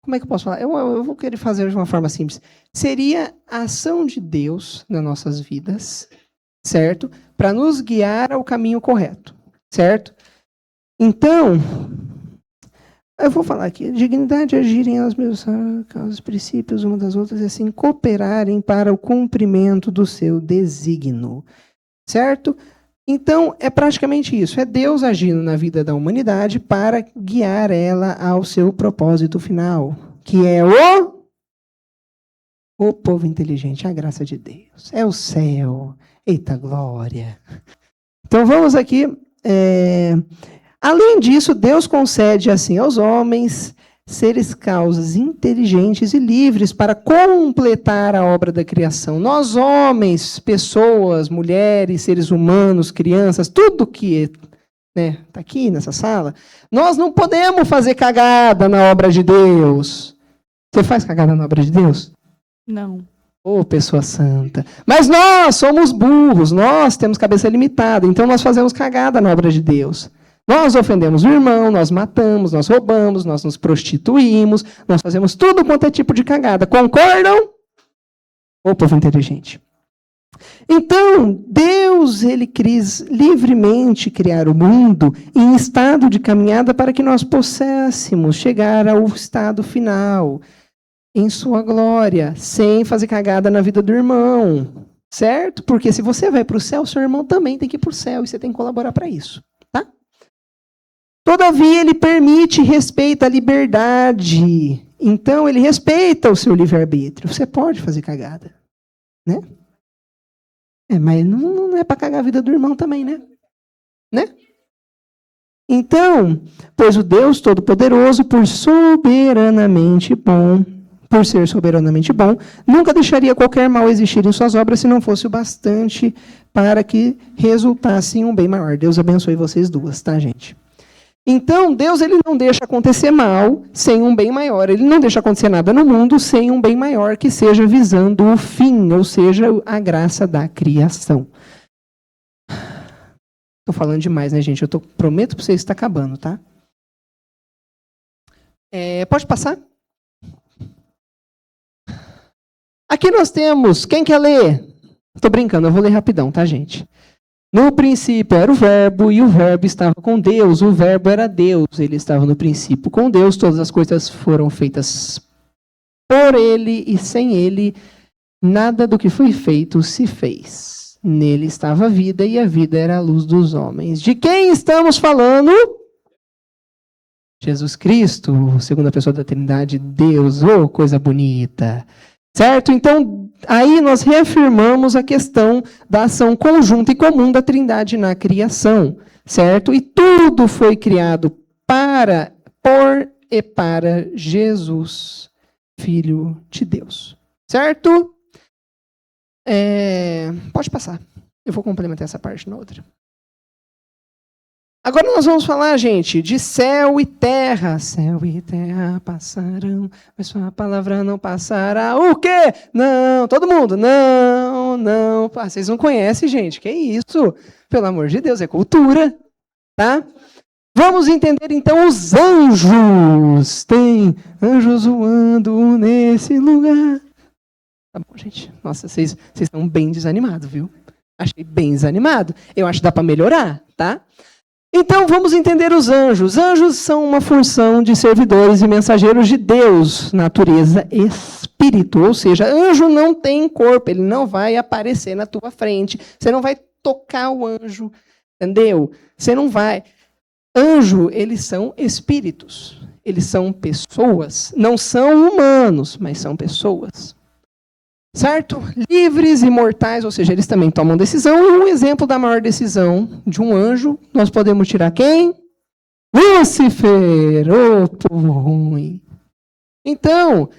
como é que eu posso falar? Eu vou querer fazer de uma forma simples. Seria a ação de Deus nas nossas vidas, certo? Para nos guiar ao caminho correto, certo? Então, eu vou falar aqui, a dignidade é agirem elas mesmas causas, princípios uma das outras, e assim cooperarem para o cumprimento do seu desígnio, certo? Então, é praticamente isso, é Deus agindo na vida da humanidade para guiar ela ao seu propósito final, que é o povo inteligente, a graça de Deus, é o céu, eita glória. Então, vamos aqui... Além disso, Deus concede assim aos homens seres causas inteligentes e livres para completar a obra da criação. Nós, homens, pessoas, mulheres, seres humanos, crianças, tudo que está aqui nessa sala, nós não podemos fazer cagada na obra de Deus. Você faz cagada na obra de Deus? Não. Ô, pessoa santa. Mas nós somos burros, nós temos cabeça limitada, então nós fazemos cagada na obra de Deus. Nós ofendemos o irmão, nós matamos, nós roubamos, nós nos prostituímos, nós fazemos tudo quanto é tipo de cagada. Concordam? Ô, povo inteligente. Então, Deus, ele quis livremente criar o mundo em estado de caminhada para que nós posséssemos chegar ao estado final, em sua glória, sem fazer cagada na vida do irmão. Certo? Porque se você vai para o céu, seu irmão também tem que ir para o céu e você tem que colaborar para isso. Todavia, ele permite e respeita a liberdade. Então, ele respeita o seu livre-arbítrio. Você pode fazer cagada. Né? Mas não é para cagar a vida do irmão também, né? Então, pois o Deus Todo-Poderoso, por ser soberanamente bom, nunca deixaria qualquer mal existir em suas obras se não fosse o bastante para que resultasse em um bem maior. Deus abençoe vocês duas, tá, gente? Então, Deus ele não deixa acontecer mal sem um bem maior. Ele não deixa acontecer nada no mundo sem um bem maior que seja visando o fim, ou seja, a graça da criação. Estou falando demais, né, gente? Prometo para vocês que está acabando, tá? Pode passar? Aqui nós temos... Quem quer ler? Estou brincando, eu vou ler rapidão, tá, gente? No princípio era o verbo, e o verbo estava com Deus. O verbo era Deus, ele estava no princípio com Deus. Todas as coisas foram feitas por ele, e sem ele, nada do que foi feito se fez. Nele estava a vida, e a vida era a luz dos homens. De quem estamos falando? Jesus Cristo, segunda pessoa da Trindade, Deus. Oh, coisa bonita! Certo? Então, aí nós reafirmamos a questão da ação conjunta e comum da Trindade na criação, certo? E tudo foi criado por e para Jesus, Filho de Deus, certo? Pode passar. Eu vou complementar essa parte na outra. Agora nós vamos falar, gente, de céu e terra. Céu e terra passarão, mas sua palavra não passará. O quê? Não, todo mundo. Não. Vocês não conhecem, gente. Que isso? Pelo amor de Deus, é cultura. Tá? Vamos entender, então, os anjos. Tem anjos voando nesse lugar. Tá bom, gente. Nossa, vocês estão bem desanimados, viu? Achei bem desanimado. Eu acho que dá para melhorar, tá? Então, vamos entender os anjos. Anjos são uma função de servidores e mensageiros de Deus, natureza espírito. Ou seja, anjo não tem corpo, ele não vai aparecer na tua frente. Você não vai tocar o anjo, entendeu? Você não vai. Anjo, eles são espíritos. Eles são pessoas. Não são humanos, mas são pessoas. Certo? Livres, imortais, ou seja, eles também tomam decisão. E um exemplo da maior decisão de um anjo, nós podemos tirar quem? Lúcifer, ô povo ruim. Então,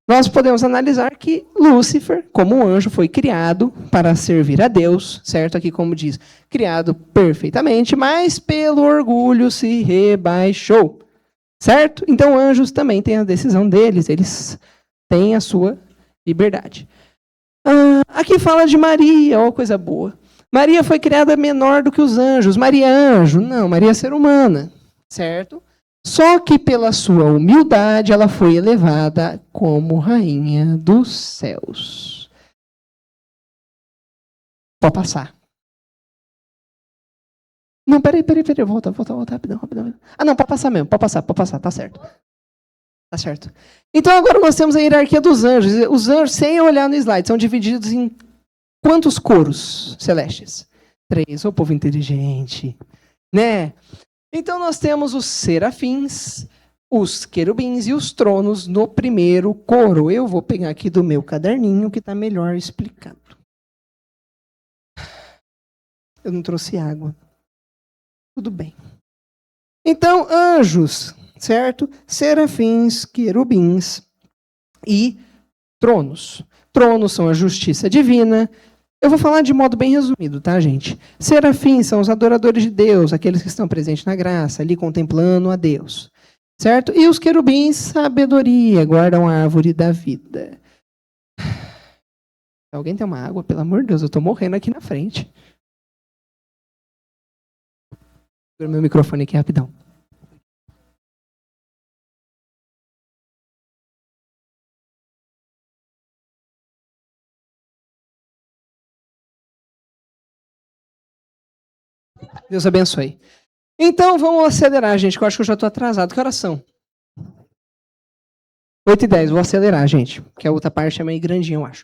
nós podemos analisar que Lúcifer, como um anjo, foi criado para servir a Deus, certo? Aqui como diz, criado perfeitamente, mas pelo orgulho se rebaixou, certo? Então, anjos também têm a decisão deles, eles têm a sua liberdade. Aqui fala de Maria, ó, coisa boa. Maria foi criada menor do que os anjos. Maria é anjo? Não, Maria é ser humana, certo? Só que pela sua humildade ela foi elevada como rainha dos céus. Pode passar. Não, peraí, volta, rapidão. Ah, não, pode passar mesmo, pode passar, tá certo. Tá certo. Então agora nós temos a hierarquia dos anjos. Os anjos, sem olhar no slide, são divididos em quantos coros celestes? 3, ô povo inteligente, né? Então nós temos os serafins, os querubins e os tronos no primeiro coro. Eu vou pegar aqui do meu caderninho que está melhor explicado. Eu não trouxe água. Tudo bem. Então, anjos, certo? Serafins, querubins e tronos. Tronos são a justiça divina. Eu vou falar de modo bem resumido, tá, gente? Serafins são os adoradores de Deus, aqueles que estão presentes na graça, ali contemplando a Deus. Certo? E os querubins, sabedoria, guardam a árvore da vida. Alguém tem uma água? Pelo amor de Deus, eu estou morrendo aqui na frente. Segura meu microfone aqui rapidão. Deus abençoe. Então, vamos acelerar, gente, que eu acho que eu já estou atrasado. Que horas são? 8h10, vou acelerar, gente, porque a outra parte é meio grandinha, eu acho.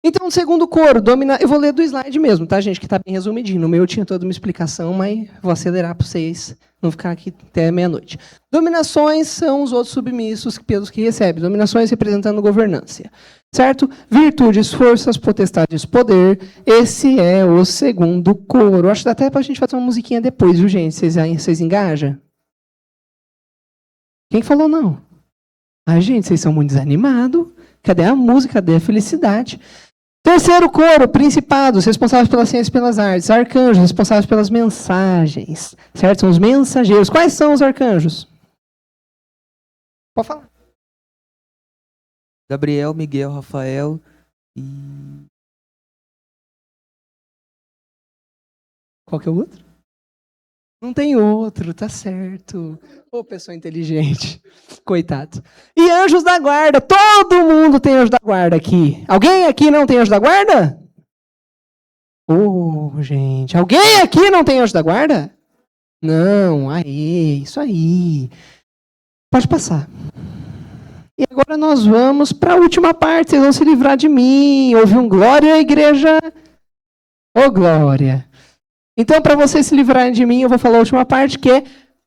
Então, o segundo coro, eu vou ler do slide mesmo, tá, gente, que está bem resumidinho. No meu eu tinha toda uma explicação, mas vou acelerar para vocês não ficar aqui até meia-noite. Dominações são os outros submissos pelos que recebem. Dominações representando governância. Certo? Virtudes, forças, potestades, poder. Esse é o segundo coro. Acho que dá até para a gente fazer uma musiquinha depois, viu, gente? Vocês engajam? Quem falou não? Ai, gente, vocês são muito desanimados. Cadê a música? Cadê a felicidade? Terceiro coro, principados, responsáveis pela ciência e pelas artes. Arcanjos, responsáveis pelas mensagens. Certo? São os mensageiros. Quais são os arcanjos? Pode falar. Gabriel, Miguel, Rafael e... Qual que é o outro? Não tem outro, tá certo. Ô, pessoa inteligente. Coitado. E anjos da guarda. Todo mundo tem anjo da guarda aqui. Alguém aqui não tem anjo da guarda? Ô, gente. Alguém aqui não tem anjo da guarda? Não, aí, isso aí. Pode passar. E agora nós vamos para a última parte. Vocês vão se livrar de mim. Houve um glória, igreja. Ô, glória. Então, para vocês se livrarem de mim, eu vou falar a última parte, que é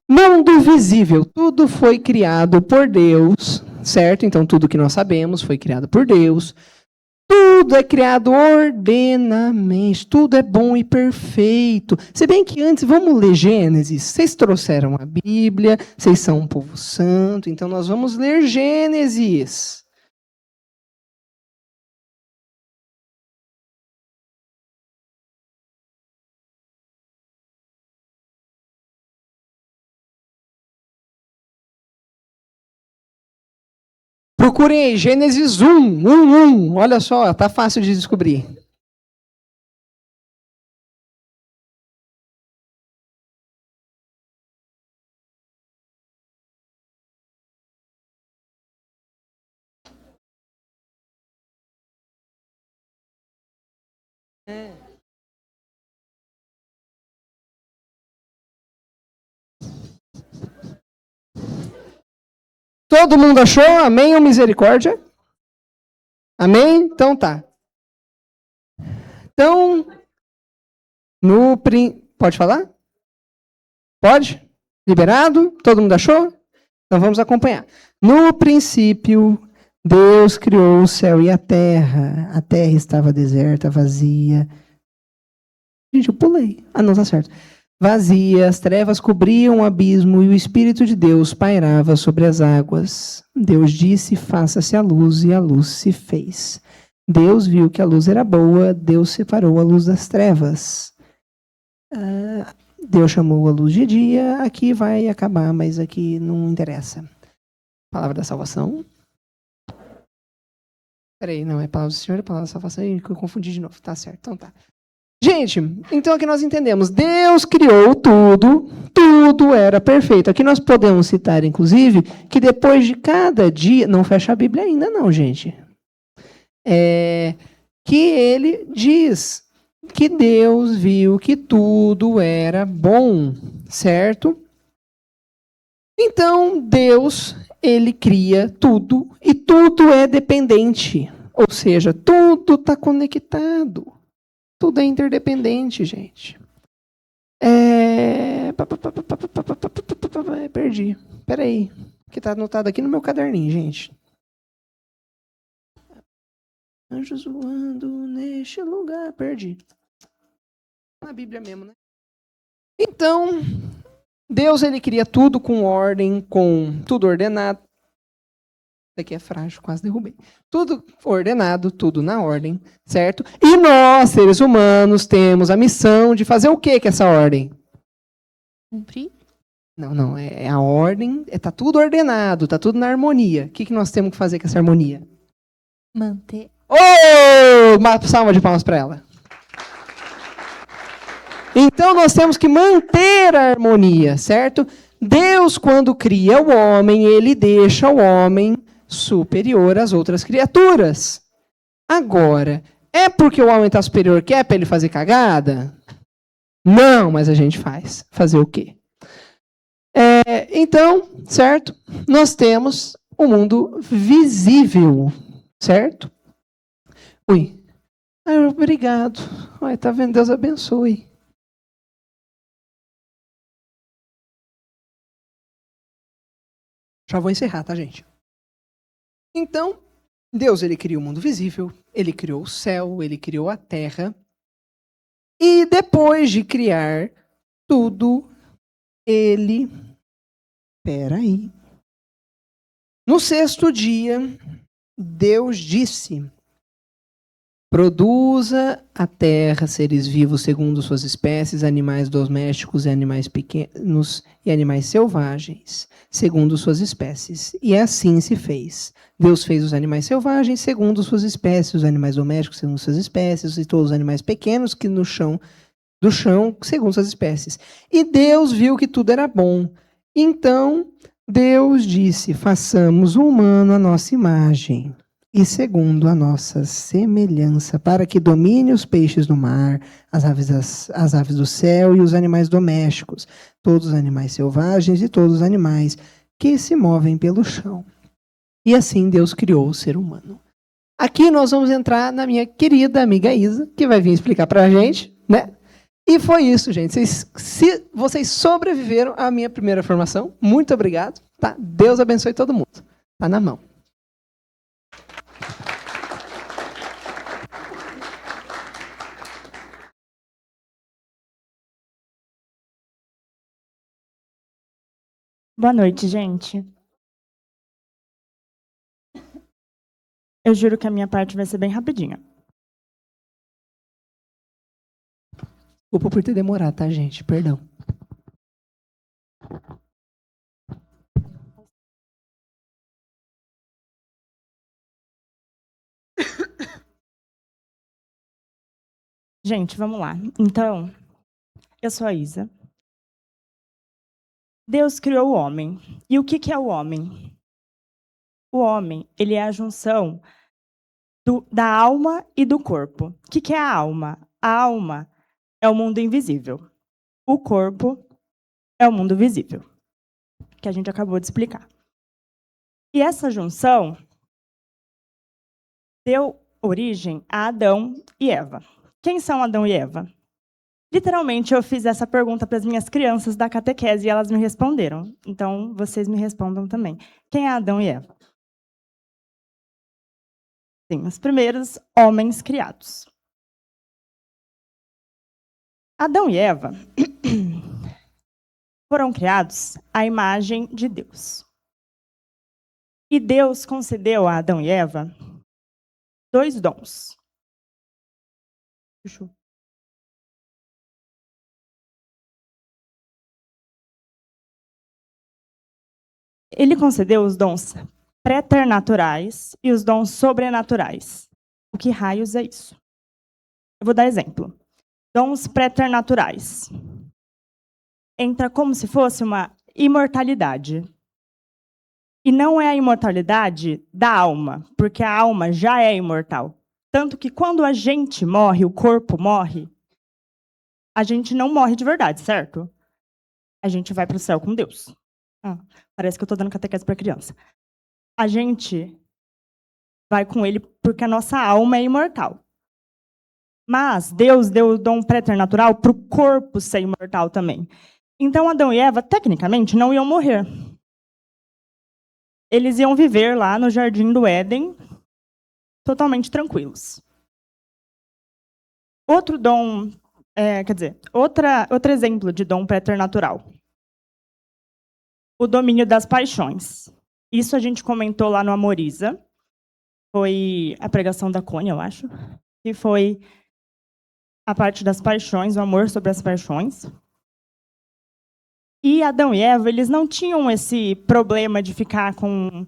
mundo visível. Tudo foi criado por Deus, certo? Então, tudo que nós sabemos foi criado por Deus. Tudo é criado ordenamente. Tudo é bom e perfeito. Se bem que antes, vamos ler Gênesis. Vocês trouxeram a Bíblia, vocês são um povo santo, então nós vamos ler Gênesis. Procurem aí, Gênesis 1. Olha só, tá fácil de descobrir. Todo mundo achou? Amém ou misericórdia? Amém? Então tá. Então, pode falar? Pode? Liberado? Todo mundo achou? Então vamos acompanhar. No princípio, Deus criou o céu e a terra. A terra estava deserta, vazia. Gente, eu pulei. Ah, não, tá certo. Vazia, as trevas cobriam o abismo e o Espírito de Deus pairava sobre as águas. Deus disse, faça-se a luz, e a luz se fez. Deus viu que a luz era boa, Deus separou a luz das trevas. Deus chamou a luz de dia, aqui vai acabar, mas aqui não interessa. Palavra da salvação. Peraí, não, é palavra do Senhor, é palavra da salvação, e eu confundi de novo. Tá certo, então tá. Gente, então aqui nós entendemos, Deus criou tudo, tudo era perfeito. Aqui nós podemos citar, inclusive, que depois de cada dia, não fecha a Bíblia ainda não, gente, que ele diz que Deus viu que tudo era bom, certo? Então, Deus, ele cria tudo, e tudo é dependente, ou seja, tudo está conectado. Tudo é interdependente, gente. Perdi. Peraí. Que está anotado aqui no meu caderninho, gente. Anjos voando neste lugar. Perdi. Na Bíblia mesmo, né? Então, Deus, ele cria tudo com ordem, com tudo ordenado. Isso aqui é frágil, quase derrubei. Tudo ordenado, tudo na ordem, certo? E nós, seres humanos, temos a missão de fazer o que com essa ordem? Cumprir? Não, é a ordem, tá tudo ordenado, tá tudo na harmonia. O que nós temos que fazer com essa harmonia? Manter. Uma salva de palmas para ela. Então nós temos que manter a harmonia, certo? Deus, quando cria o homem, ele deixa o homem superior às outras criaturas. Agora, é porque o homem está superior que é para ele fazer cagada? Não, mas a gente faz. Fazer o quê? Então, certo? Nós temos o mundo visível, certo? Ui. Obrigado. Ai, tá vendo? Deus abençoe. Já vou encerrar, tá, gente? Então, Deus, ele criou o mundo visível, ele criou o céu, ele criou a terra. E depois de criar tudo, ele... Peraí. No sexto dia, Deus disse: produza a terra seres vivos segundo suas espécies, animais domésticos e animais pequenos e animais selvagens, segundo suas espécies. E assim se fez. Deus fez os animais selvagens segundo suas espécies, os animais domésticos segundo suas espécies, e todos os animais pequenos que do chão segundo suas espécies. E Deus viu que tudo era bom. Então, Deus disse: façamos o humano à nossa imagem e segundo a nossa semelhança, para que domine os peixes do mar, as aves do céu e os animais domésticos, todos os animais selvagens e todos os animais que se movem pelo chão. E assim Deus criou o ser humano. Aqui nós vamos entrar na minha querida amiga Isa, que vai vir explicar para a gente, né? E foi isso, gente. Vocês sobreviveram à minha primeira formação. Muito obrigado. Tá? Deus abençoe todo mundo. Tá na mão. Boa noite, gente. Eu juro que a minha parte vai ser bem rapidinha. Desculpa por ter demorado, tá, gente? Perdão. Gente, vamos lá. Então, eu sou a Isa. Deus criou o homem. E o que é o homem? O homem, ele é a junção da alma e do corpo. O que é a alma? A alma é o mundo invisível. O corpo é o mundo visível, que a gente acabou de explicar. E essa junção deu origem a Adão e Eva. Quem são Adão e Eva? Literalmente, eu fiz essa pergunta para as minhas crianças da catequese e elas me responderam. Então, vocês me respondam também. Quem é Adão e Eva? Sim, os primeiros homens criados. Adão e Eva foram criados à imagem de Deus. E Deus concedeu a Adão e Eva 2 dons. Ele concedeu os dons preternaturais e os dons sobrenaturais. O que raios é isso? Eu vou dar exemplo. Dons preternaturais. Entra como se fosse uma imortalidade. E não é a imortalidade da alma, porque a alma já é imortal. Tanto que quando a gente morre, o corpo morre, a gente não morre de verdade, certo? A gente vai para o céu com Deus. Parece que eu estou dando catequese para criança. A gente vai com ele porque a nossa alma é imortal. Mas Deus deu o dom preternatural para o corpo ser imortal também. Então, Adão e Eva, tecnicamente, não iam morrer. Eles iam viver lá no Jardim do Éden, totalmente tranquilos. Outro dom, outro exemplo de dom preternatural. O domínio das paixões. Isso a gente comentou lá no Amoriza. Foi a pregação da Cônia, eu acho. Que foi a parte das paixões, o amor sobre as paixões. E Adão e Eva, eles não tinham esse problema de ficar com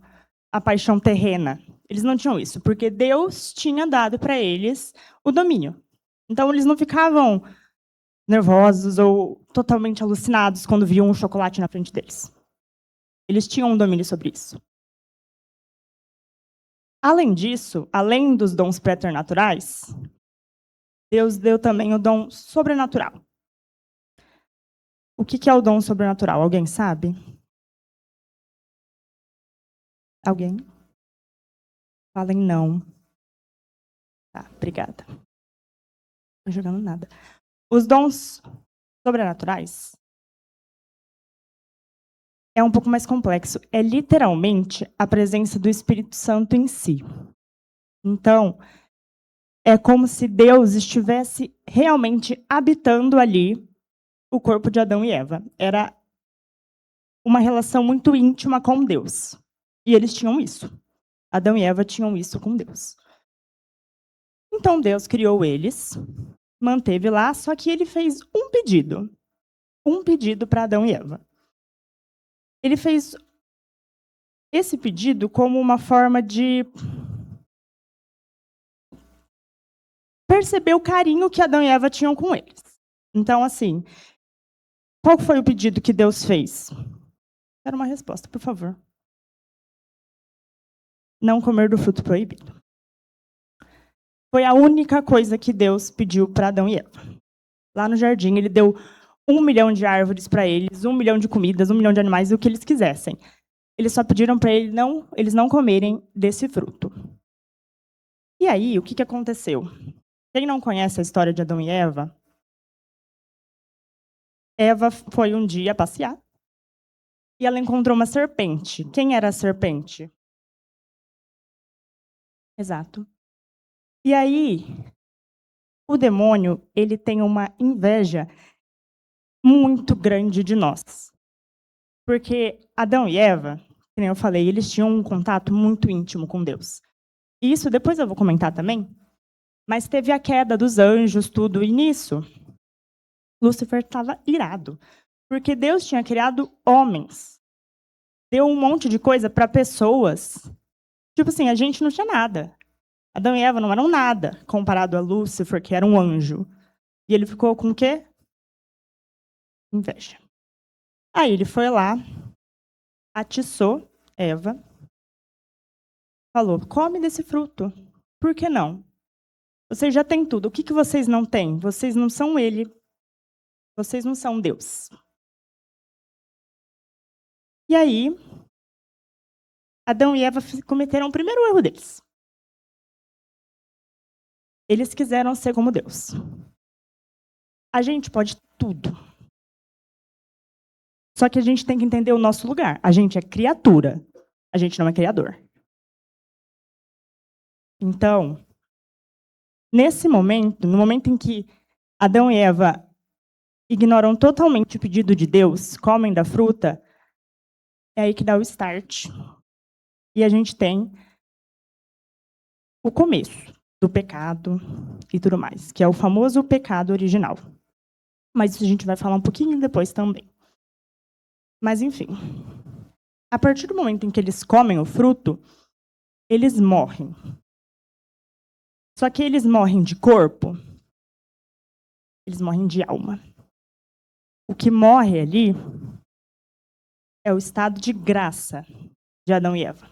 a paixão terrena. Eles não tinham isso, porque Deus tinha dado para eles o domínio. Então, eles não ficavam nervosos ou totalmente alucinados quando viam um chocolate na frente deles. Eles tinham um domínio sobre isso. Além disso, além dos dons preternaturais, Deus deu também o dom sobrenatural. O que é o dom sobrenatural? Alguém sabe? Alguém? Falem não. Tá, obrigada. Não estou jogando nada. Os dons sobrenaturais é um pouco mais complexo. É literalmente a presença do Espírito Santo em si. Então, é como se Deus estivesse realmente habitando ali o corpo de Adão e Eva. Era uma relação muito íntima com Deus. E eles tinham isso. Adão e Eva tinham isso com Deus. Então Deus criou eles, manteve lá, só que ele fez um pedido. Um pedido para Adão e Eva. Ele fez esse pedido como uma forma de perceber o carinho que Adão e Eva tinham com eles. Então, assim, qual foi o pedido que Deus fez? Quero uma resposta, por favor. Não comer do fruto proibido. Foi a única coisa que Deus pediu para Adão e Eva. Lá no jardim, ele deu 1 milhão de árvores para eles, 1 milhão de comidas, 1 milhão de animais, o que eles quisessem. Eles só pediram para eles não comerem desse fruto. E aí, o que aconteceu? Quem não conhece a história de Adão e Eva, Eva foi um dia passear e ela encontrou uma serpente. Quem era a serpente? Exato. E aí, o demônio, ele tem uma inveja muito grande de nós. Porque Adão e Eva, como eu falei, eles tinham um contato muito íntimo com Deus. E isso depois eu vou comentar também. Mas teve a queda dos anjos, tudo. E nisso, Lúcifer estava irado. Porque Deus tinha criado homens. Deu um monte de coisa para pessoas. Tipo assim, a gente não tinha nada. Adão e Eva não eram nada comparado a Lúcifer, que era um anjo. E ele ficou com o quê? Inveja. Aí ele foi lá, atiçou Eva, falou, come desse fruto. Por que não? Vocês já têm tudo. O que vocês não têm? Vocês não são ele. Vocês não são Deus. E aí, Adão e Eva cometeram o primeiro erro deles. Eles quiseram ser como Deus. A gente pode tudo. Só que a gente tem que entender o nosso lugar. A gente é criatura. A gente não é criador. Então, nesse momento, no momento em que Adão e Eva ignoram totalmente o pedido de Deus, comem da fruta, é aí que dá o start. E a gente tem o começo do pecado e tudo mais, que é o famoso pecado original. Mas isso a gente vai falar um pouquinho depois também. Mas, enfim. A partir do momento em que eles comem o fruto, eles morrem. Só que eles morrem de corpo, eles morrem de alma. O que morre ali é o estado de graça de Adão e Eva.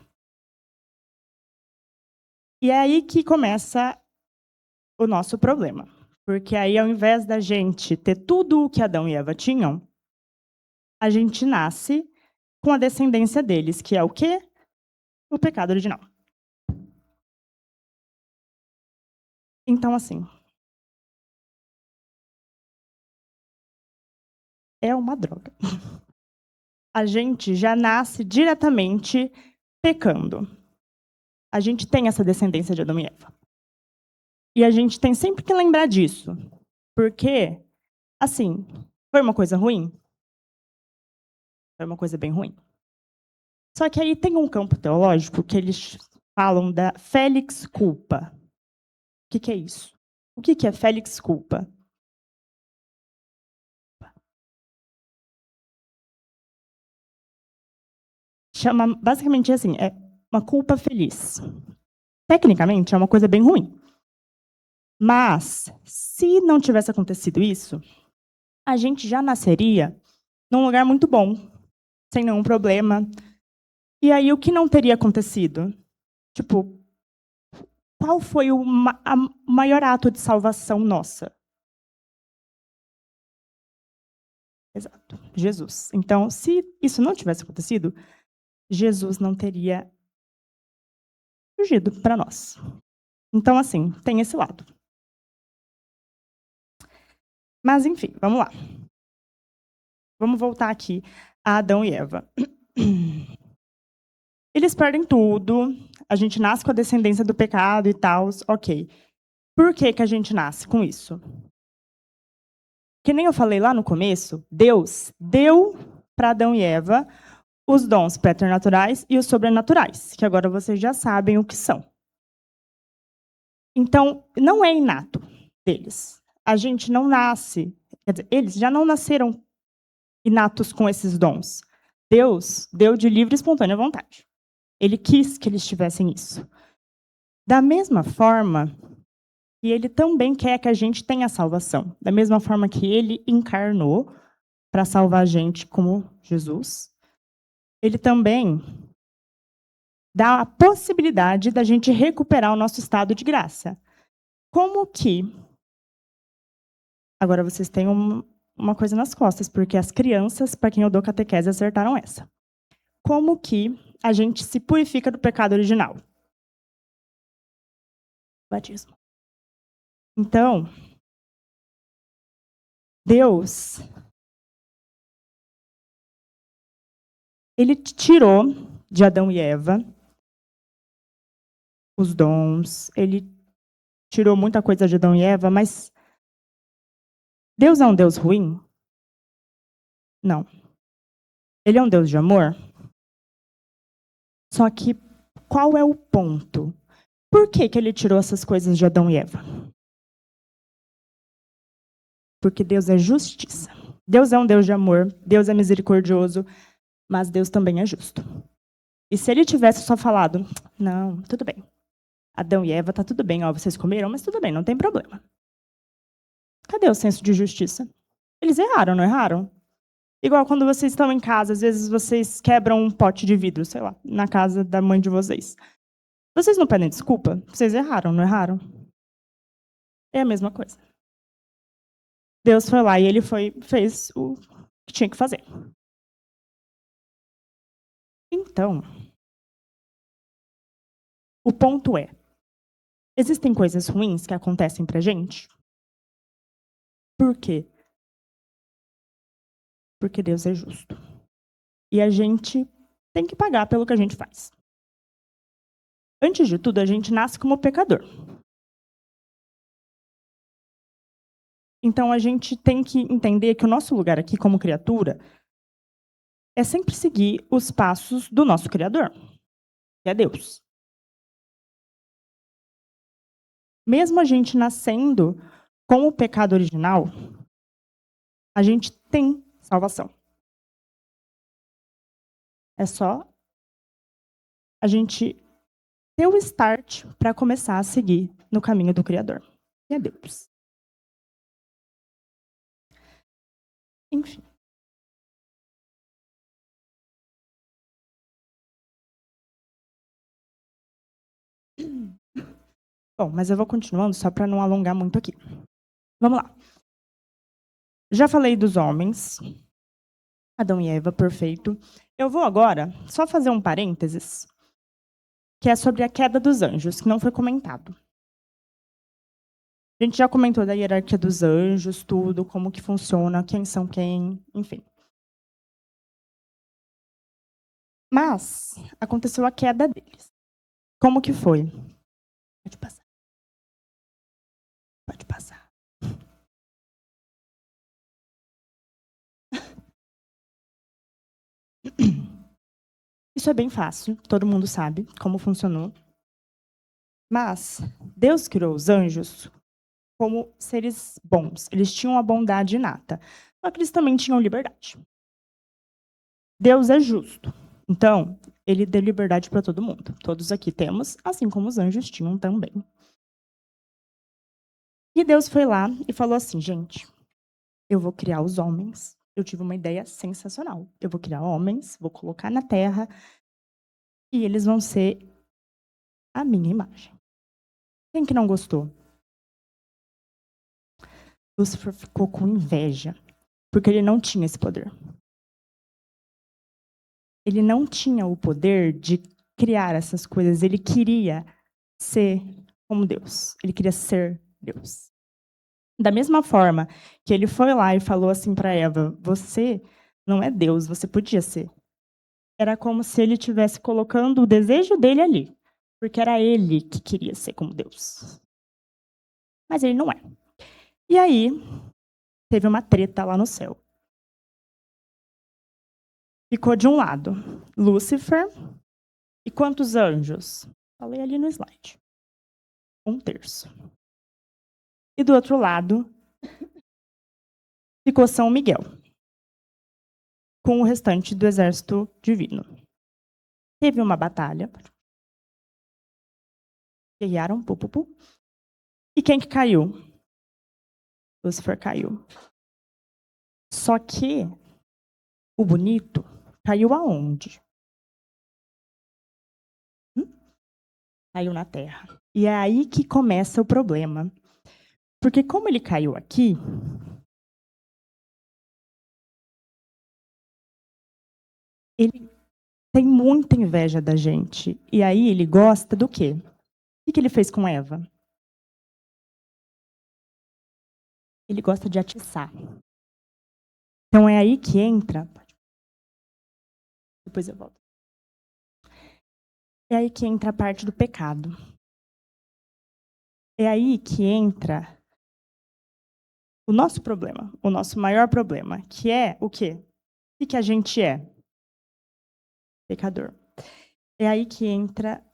E é aí que começa o nosso problema. Porque aí, ao invés da gente ter tudo o que Adão e Eva tinham, a gente nasce com a descendência deles, que é o quê? O pecado original. Então, assim, é uma droga. A gente já nasce diretamente pecando. A gente tem essa descendência de Adão e Eva. E a gente tem sempre que lembrar disso. Porque, assim, foi uma coisa ruim? Foi uma coisa bem ruim. Só que aí tem um campo teológico que eles falam da felix culpa. O que é isso? O que é felix culpa? Chama, basicamente assim, é uma culpa feliz. Tecnicamente, é uma coisa bem ruim. Mas, se não tivesse acontecido isso, a gente já nasceria num lugar muito bom, sem nenhum problema. E aí, o que não teria acontecido? Tipo, qual foi o maior ato de salvação nossa? Exato, Jesus. Então, se isso não tivesse acontecido, Jesus não teria surgido para nós. Então, assim, tem esse lado. Mas, enfim, vamos lá. Vamos voltar aqui a Adão e Eva. Eles perdem tudo, a gente nasce com a descendência do pecado e tal, ok. Por que a gente nasce com isso? Que nem eu falei lá no começo, Deus deu para Adão e Eva os dons preternaturais e os sobrenaturais, que agora vocês já sabem o que são. Então, não é inato deles. A gente não nasce, quer dizer, eles já não nasceram inatos com esses dons. Deus deu de livre e espontânea vontade. Ele quis que eles tivessem isso. Da mesma forma, e ele também quer que a gente tenha salvação. Da mesma forma que ele encarnou para salvar a gente como Jesus, ele também dá a possibilidade da gente recuperar o nosso estado de graça. Como que... Agora vocês têm uma coisa nas costas, porque as crianças, para quem eu dou catequese, acertaram essa. Como que a gente se purifica do pecado original? Batismo. Então, Deus, ele tirou de Adão e Eva os dons, ele tirou muita coisa de Adão e Eva, mas Deus é um Deus ruim? Não. Ele é um Deus de amor? Só que qual é o ponto? Por que ele tirou essas coisas de Adão e Eva? Porque Deus é justiça. Deus é um Deus de amor, Deus é misericordioso, mas Deus também é justo. E se ele tivesse só falado, não, tudo bem. Adão e Eva, tá tudo bem, ó, vocês comeram, mas tudo bem, não tem problema. Cadê o senso de justiça? Eles erraram, não erraram? Igual quando vocês estão em casa, às vezes vocês quebram um pote de vidro, sei lá, na casa da mãe de vocês. Vocês não pedem desculpa? Vocês erraram, não erraram? É a mesma coisa. Deus foi lá e ele fez o que tinha que fazer. Então, o ponto é, existem coisas ruins que acontecem pra gente? Por quê? Porque Deus é justo. E a gente tem que pagar pelo que a gente faz. Antes de tudo, a gente nasce como pecador. Então, a gente tem que entender que o nosso lugar aqui, como criatura, é sempre seguir os passos do nosso Criador, que é Deus. Mesmo a gente nascendo com o pecado original, a gente tem salvação. É só a gente ter o start para começar a seguir no caminho do Criador, que é Deus. Enfim. Bom, mas eu vou continuando só para não alongar muito aqui. Vamos lá. Já falei dos homens, Adão e Eva, perfeito. Eu vou agora só fazer um parênteses, que é sobre a queda dos anjos, que não foi comentado. A gente já comentou da hierarquia dos anjos, tudo, como que funciona, quem são quem, enfim. Mas aconteceu a queda deles. Como que foi? Pode passar. Pode passar. Isso é bem fácil, todo mundo sabe como funcionou. Mas Deus criou os anjos como seres bons. Eles tinham a bondade inata, só que eles também tinham liberdade. Deus é justo. Então, ele deu liberdade para todo mundo. Todos aqui temos, assim como os anjos tinham também. E Deus foi lá e falou assim, gente, eu vou criar os homens. Eu tive uma ideia sensacional. Eu vou criar homens, vou colocar na terra e eles vão ser a minha imagem. Quem que não gostou? Lúcifer ficou com inveja, porque ele não tinha esse poder. Ele não tinha o poder de criar essas coisas. Ele queria ser como Deus. Ele queria ser Deus. Da mesma forma que ele foi lá e falou assim para Eva, você não é Deus, você podia ser. Era como se ele estivesse colocando o desejo dele ali, porque era ele que queria ser como Deus. Mas ele não é. E aí, teve uma treta lá no céu. Ficou de um lado Lúcifer e quantos anjos? Falei ali no slide. 1/3. E do outro lado, ficou São Miguel, com o restante do exército divino. Teve uma batalha. Guerrearam, E quem que caiu? Lúcifer caiu. Só que o bonito caiu aonde? Caiu na terra. E é aí que começa o problema. Porque como ele caiu aqui, ele tem muita inveja da gente. E aí ele gosta do quê? O que ele fez com Eva? Ele gosta de atiçar. Então é aí que entra. Depois eu volto. É aí que entra a parte do pecado. É aí que entra o nosso problema, o nosso maior problema, que é o quê? O que a gente é? Pecador. É aí que entra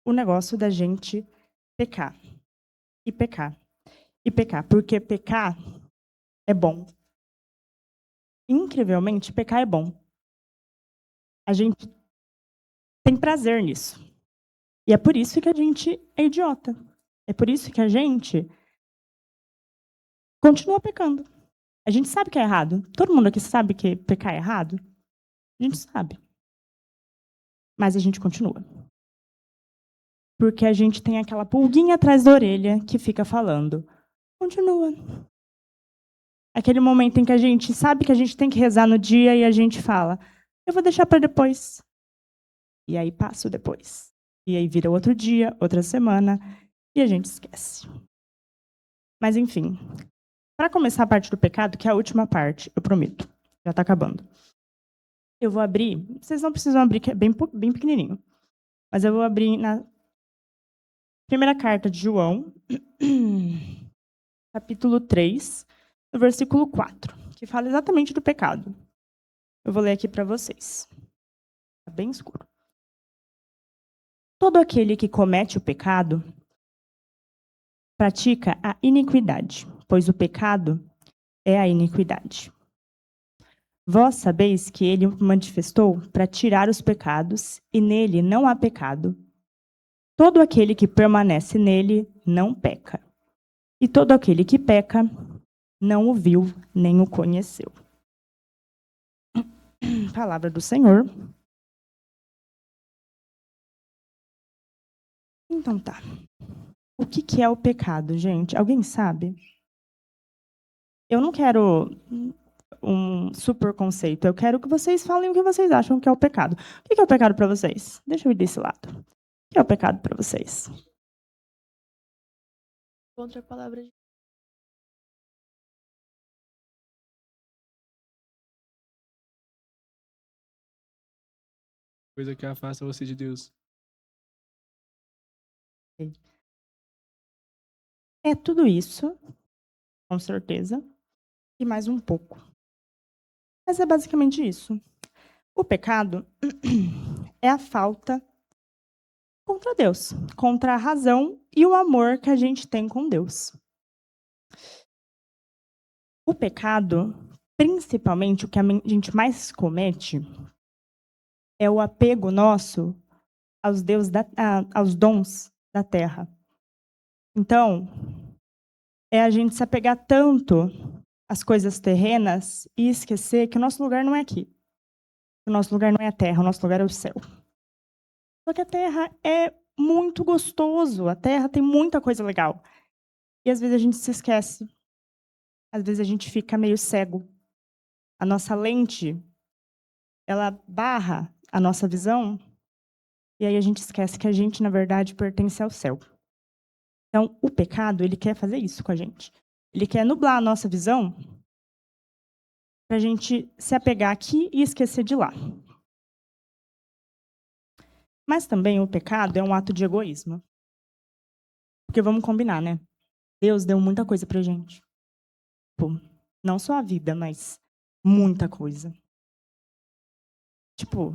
o negócio da gente pecar. E pecar. E pecar. Porque pecar é bom. Incrivelmente, pecar é bom. A gente tem prazer nisso. E é por isso que a gente é idiota. É por isso que a gente continua pecando. A gente sabe que é errado. Todo mundo aqui sabe que pecar é errado? A gente sabe. Mas a gente continua. Porque a gente tem aquela pulguinha atrás da orelha que fica falando. Continua. Aquele momento em que a gente sabe que a gente tem que rezar no dia e a gente fala, eu vou deixar para depois. E aí passa o depois. E aí vira outro dia, outra semana, e a gente esquece. Mas enfim, para começar a parte do pecado, que é a última parte, eu prometo, já está acabando. Eu vou abrir, vocês não precisam abrir, que é bem pequenininho, mas eu vou abrir na primeira carta de João, capítulo 3, no versículo 4, que fala exatamente do pecado. Eu vou ler aqui para vocês. Está bem escuro. Todo aquele que comete o pecado pratica a iniquidade, pois o pecado é a iniquidade. Vós sabeis que ele o manifestou para tirar os pecados, e nele não há pecado. Todo aquele que permanece nele não peca. E todo aquele que peca não o viu nem o conheceu. Palavra do Senhor. Então tá. O que é o pecado, gente? Alguém sabe? Eu não quero um super conceito. Eu quero que vocês falem o que vocês acham que é o pecado. O que é o pecado para vocês? Deixa eu ir desse lado. O que é o pecado para vocês? Contra a palavra de Coisa que afasta você de Deus. É tudo isso, com certeza, e mais um pouco. Mas é basicamente isso. O pecado é a falta contra Deus, contra a razão e o amor que a gente tem com Deus. O pecado, principalmente o que a gente mais comete, é o apego nosso aos dons da terra. Então, é a gente se apegar tanto às coisas terrenas e esquecer que o nosso lugar não é aqui. O nosso lugar não é a terra, o nosso lugar é o céu. Só que a terra é muito gostoso, a terra tem muita coisa legal. E às vezes a gente se esquece. Às vezes a gente fica meio cego. A nossa lente, ela barra a nossa visão, e aí a gente esquece que a gente, na verdade, pertence ao céu. Então, o pecado, ele quer fazer isso com a gente. Ele quer nublar a nossa visão para a gente se apegar aqui e esquecer de lá. Mas também o pecado é um ato de egoísmo. Porque vamos combinar, né? Deus deu muita coisa pra gente. Tipo, não só a vida, mas muita coisa. Tipo,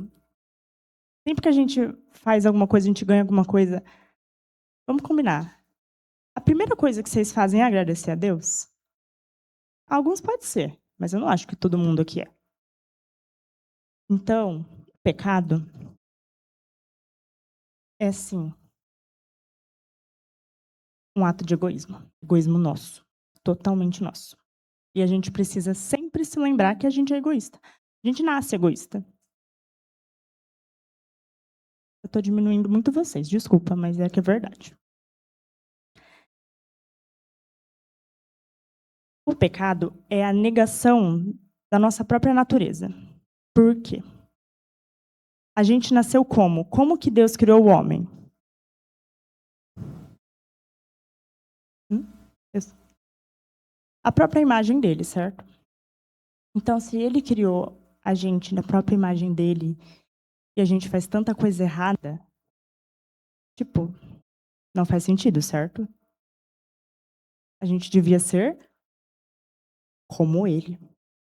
sempre que a gente faz alguma coisa, a gente ganha alguma coisa. Vamos combinar. A primeira coisa que vocês fazem é agradecer a Deus? Alguns pode ser, mas eu não acho que todo mundo aqui é. Então, o pecado é, sim, um ato de egoísmo. Egoísmo nosso. Totalmente nosso. E a gente precisa sempre se lembrar que a gente é egoísta. A gente nasce egoísta. Eu estou diminuindo muito vocês, desculpa, mas é que é verdade. O pecado é a negação da nossa própria natureza. Por quê? A gente nasceu como? Como que Deus criou o homem? A própria imagem dele, certo? Então, se ele criou a gente na própria imagem dele e a gente faz tanta coisa errada, tipo, não faz sentido, certo? A gente devia ser como ele.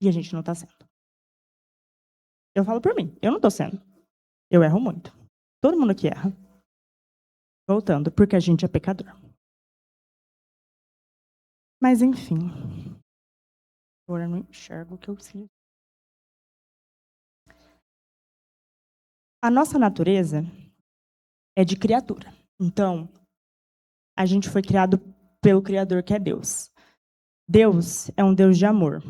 E a gente não está sendo. Eu falo por mim, eu não estou sendo. Eu erro muito. Todo mundo aqui erra. Voltando, porque a gente é pecador. Mas, enfim. Agora eu não enxergo o que eu preciso. A nossa natureza é de criatura. Então, a gente foi criado pelo Criador, que é Deus. Deus é um Deus de amor.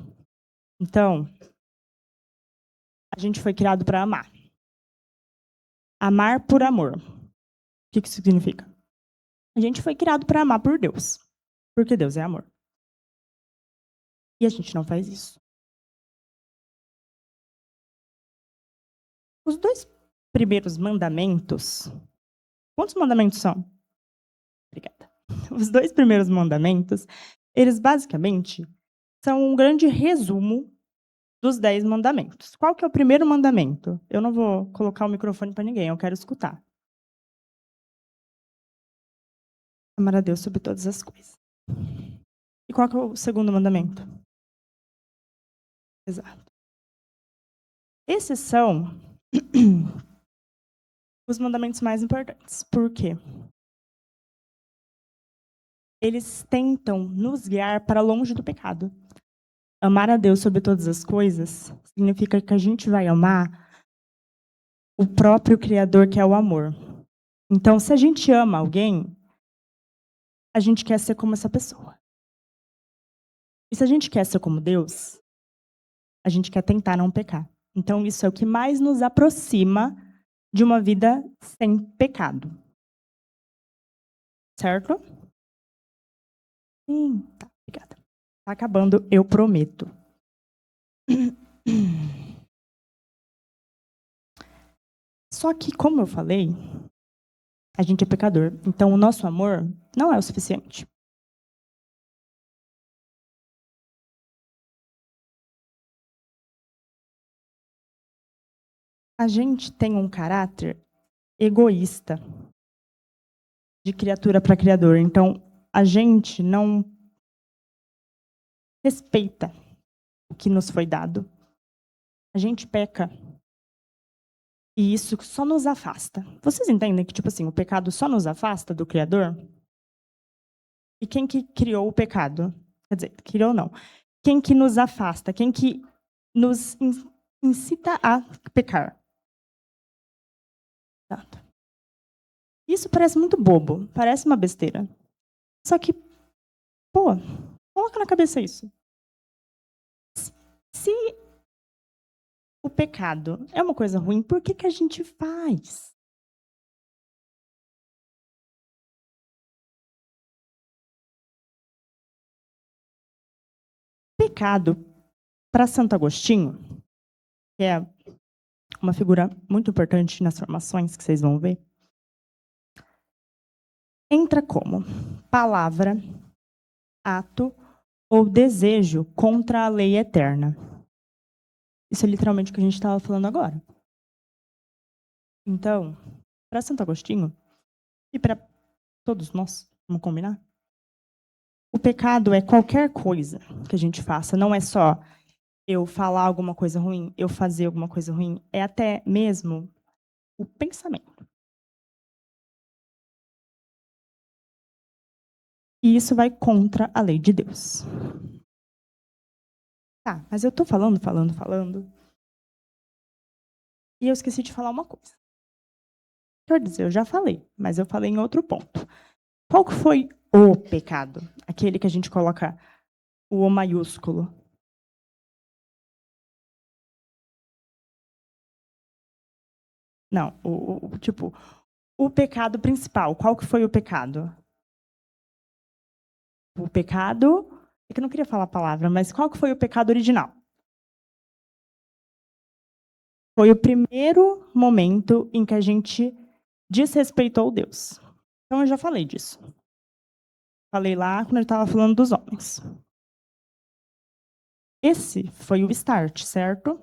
Então, a gente foi criado para amar. Amar por amor. O que isso significa? A gente foi criado para amar por Deus. Porque Deus é amor. E a gente não faz isso. Os 2 primeiros mandamentos. Quantos mandamentos são? Obrigada. Os 2 primeiros mandamentos, eles basicamente são um grande resumo dos 10 mandamentos. Qual que é o primeiro mandamento? Eu não vou colocar o microfone para ninguém, eu quero escutar. Amar a Deus sobre todas as coisas. E qual que é o segundo mandamento? Exato. Esses são os mandamentos mais importantes. Por quê? Eles tentam nos guiar para longe do pecado. amar a Deus sobre todas as coisas significa que a gente vai amar o próprio Criador, que é o amor. Então, se a gente ama alguém, a gente quer ser como essa pessoa. E se a gente quer ser como Deus, a gente quer tentar não pecar. Então, isso é o que mais nos aproxima de uma vida sem pecado. Certo? Sim, tá, obrigada. Tá acabando, eu prometo. Só que, como eu falei, a gente é pecador. Então, o nosso amor não é o suficiente. A gente tem um caráter egoísta de criatura para criador. Então, a gente não respeita o que nos foi dado. A gente peca. E isso só nos afasta. Vocês entendem que, tipo assim, o pecado só nos afasta do Criador? E quem que criou o pecado? Quer dizer, criou não. Quem que nos afasta? Quem que nos incita a pecar? Isso parece muito bobo, parece uma besteira. Só que, pô, coloca na cabeça isso. Se o pecado é uma coisa ruim, por que a gente faz? Pecado, para Santo Agostinho, que é uma figura muito importante nas formações que vocês vão ver, entra como palavra, ato ou desejo contra a lei eterna. Isso é literalmente o que a gente estava falando agora. Então, para Santo Agostinho, e para todos nós, vamos combinar? O pecado é qualquer coisa que a gente faça, não é só eu falar alguma coisa ruim, eu fazer alguma coisa ruim, é até mesmo o pensamento. E isso vai contra a lei de Deus. Tá, mas eu tô falando. E eu esqueci de falar uma coisa. Quer dizer, eu já falei, mas eu falei em outro ponto. Qual que foi o pecado? Aquele que a gente coloca o maiúsculo. Não, o pecado principal. Qual que foi o pecado? O pecado... É que eu não queria falar a palavra, mas qual que foi o pecado original? Foi o primeiro momento em que a gente desrespeitou Deus. Então, eu já falei disso. Falei lá quando eu estava falando dos homens. Esse foi o start, certo?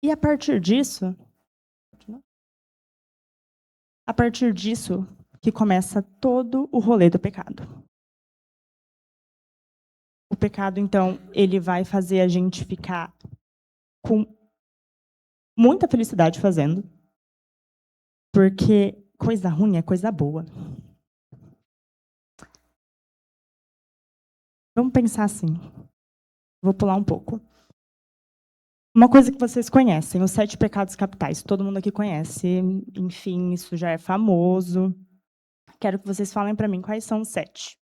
E a partir disso que começa todo o rolê do pecado. O pecado, então, ele vai fazer a gente ficar com muita felicidade fazendo, porque coisa ruim é coisa boa. Vamos pensar assim. Vou pular um pouco. Uma coisa que vocês conhecem, os 7 pecados capitais. Todo mundo aqui conhece. Enfim, isso já é famoso. Quero que vocês falem para mim quais são os 7.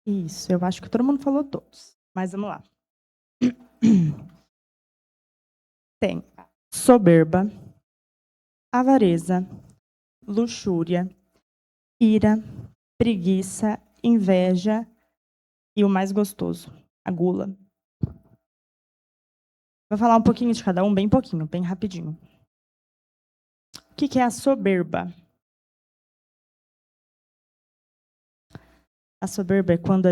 Isso, eu acho que todo mundo falou todos. Mas vamos lá. Tem soberba, avareza, luxúria, ira, preguiça, inveja e o mais gostoso, a gula. Vou falar um pouquinho de cada um, bem pouquinho, bem rapidinho. O que é a soberba? A soberba é quando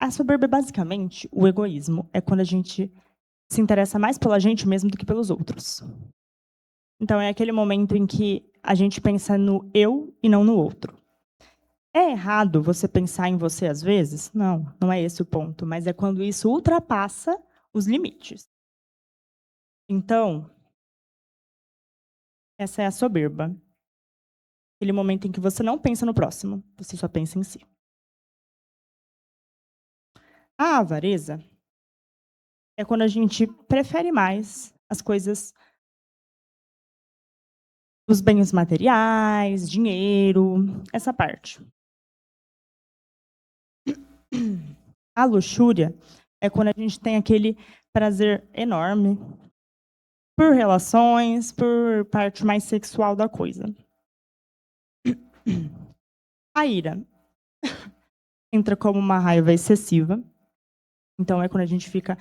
a soberba é basicamente o egoísmo. É quando a gente se interessa mais pela gente mesmo do que pelos outros. Então, é aquele momento em que a gente pensa no eu e não no outro. É errado você pensar em você às vezes? Não, não é esse o ponto, mas é quando isso ultrapassa os limites. Então, essa é a soberba. Aquele momento em que você não pensa no próximo, você só pensa em si. A avareza é quando a gente prefere mais as coisas, os bens materiais, dinheiro, essa parte. A luxúria é quando a gente tem aquele prazer enorme por relações, por parte mais sexual da coisa. A ira entra como uma raiva excessiva. Então, é quando a gente fica...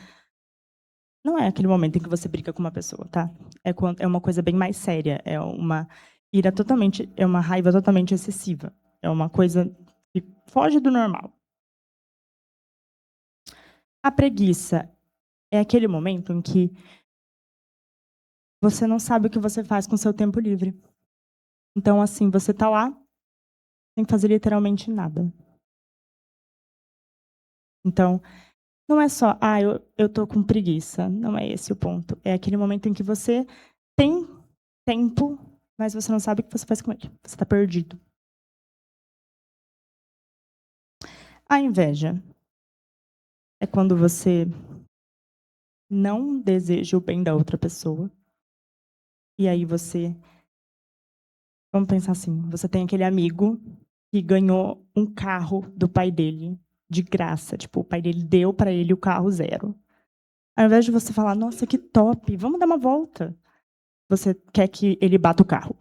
Não é aquele momento em que você briga com uma pessoa, tá? É uma coisa bem mais séria. É uma ira totalmente... É uma raiva totalmente excessiva. É uma coisa que foge do normal. A preguiça é aquele momento em que você não sabe o que você faz com o seu tempo livre. Então, assim, você tá lá sem fazer literalmente nada. Então, não é só, eu tô com preguiça. Não é esse o ponto. É aquele momento em que você tem tempo, mas você não sabe o que você faz com ele. Você está perdido. A inveja é quando você não deseja o bem da outra pessoa. E aí você... Vamos pensar assim, você tem aquele amigo que ganhou um carro do pai dele de graça. Tipo, o pai dele deu para ele o carro zero. Ao invés de você falar, nossa, que top, vamos dar uma volta. Você quer que ele bata o carro.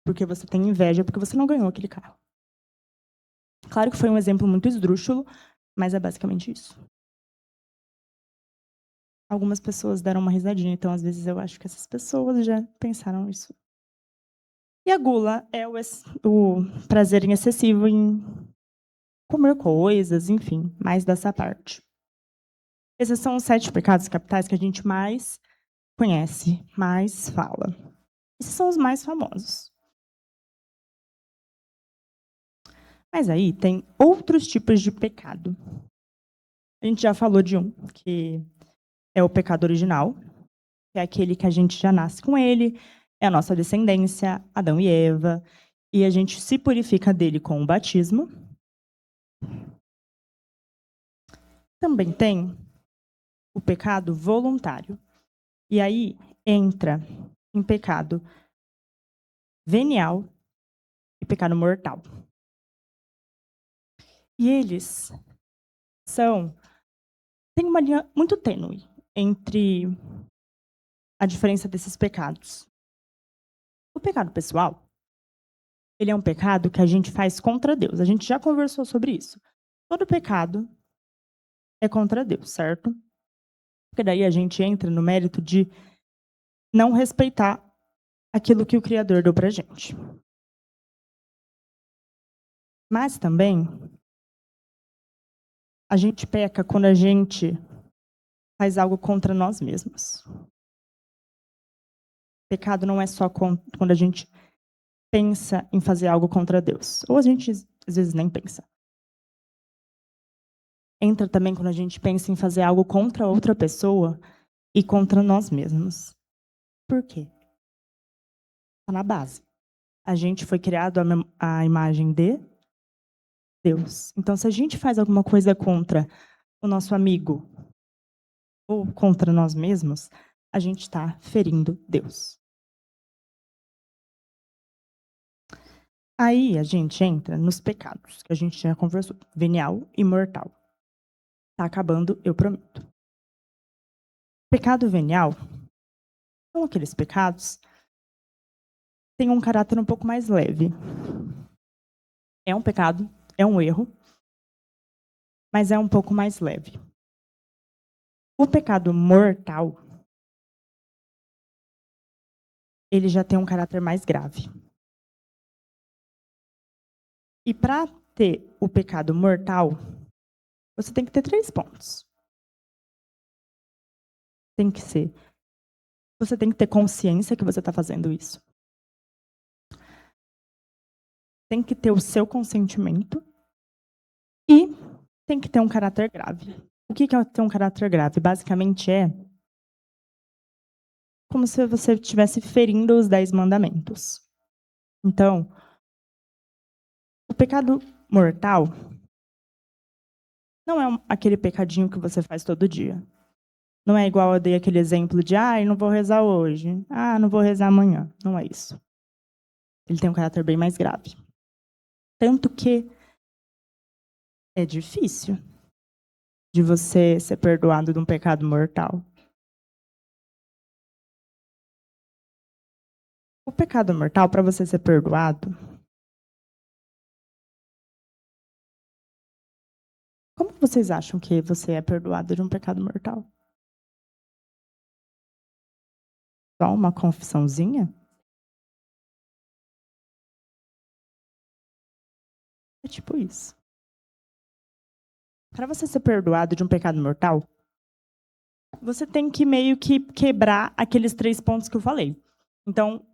Porque você tem inveja, porque você não ganhou aquele carro. Claro que foi um exemplo muito esdrúxulo, mas é basicamente isso. Algumas pessoas deram uma risadinha, então às vezes eu acho que essas pessoas já pensaram isso. E a gula é o prazer excessivo em comer coisas, enfim, mais dessa parte. Esses são os 7 pecados capitais que a gente mais conhece, mais fala. Esses são os mais famosos. Mas aí tem outros tipos de pecado. A gente já falou de um, que é o pecado original, que é aquele que a gente já nasce com ele, é a nossa descendência, Adão e Eva, e a gente se purifica dele com o batismo. Também tem o pecado voluntário. E aí entra em pecado venial e pecado mortal. E eles tem uma linha muito tênue entre a diferença desses pecados. O pecado pessoal, ele é um pecado que a gente faz contra Deus. A gente já conversou sobre isso. Todo pecado é contra Deus, certo? Porque daí a gente entra no mérito de não respeitar aquilo que o Criador deu pra gente. Mas também a gente peca quando a gente faz algo contra nós mesmos. Pecado não é só quando a gente pensa em fazer algo contra Deus. Ou a gente, às vezes, nem pensa. Entra também quando a gente pensa em fazer algo contra outra pessoa e contra nós mesmos. Por quê? Está na base. A gente foi criado à imagem de Deus. Então, se a gente faz alguma coisa contra o nosso amigo ou contra nós mesmos, a gente está ferindo Deus. Aí a gente entra nos pecados, que a gente já conversou. Venial e mortal. Tá acabando, eu prometo. Pecado venial são aqueles pecados que têm um caráter um pouco mais leve. É um pecado, é um erro, mas é um pouco mais leve. O pecado mortal, ele já tem um caráter mais grave. E para ter o pecado mortal, você tem que ter 3 pontos. Você tem que ter consciência que você está fazendo isso. tem que ter o seu consentimento e tem que ter um caráter grave. O que é ter um caráter grave? Basicamente é como se você estivesse ferindo os 10 mandamentos. Então, o pecado mortal não é aquele pecadinho que você faz todo dia. Não é igual eu dei aquele exemplo de, não vou rezar hoje, não vou rezar amanhã. Não é isso. Ele tem um caráter bem mais grave. Tanto que é difícil de você ser perdoado de um pecado mortal. O pecado mortal, para você ser perdoado, como vocês acham que você é perdoado de um pecado mortal? Só uma confissãozinha? É tipo isso. Para você ser perdoado de um pecado mortal, você tem que meio que quebrar aqueles 3 pontos que eu falei. Então,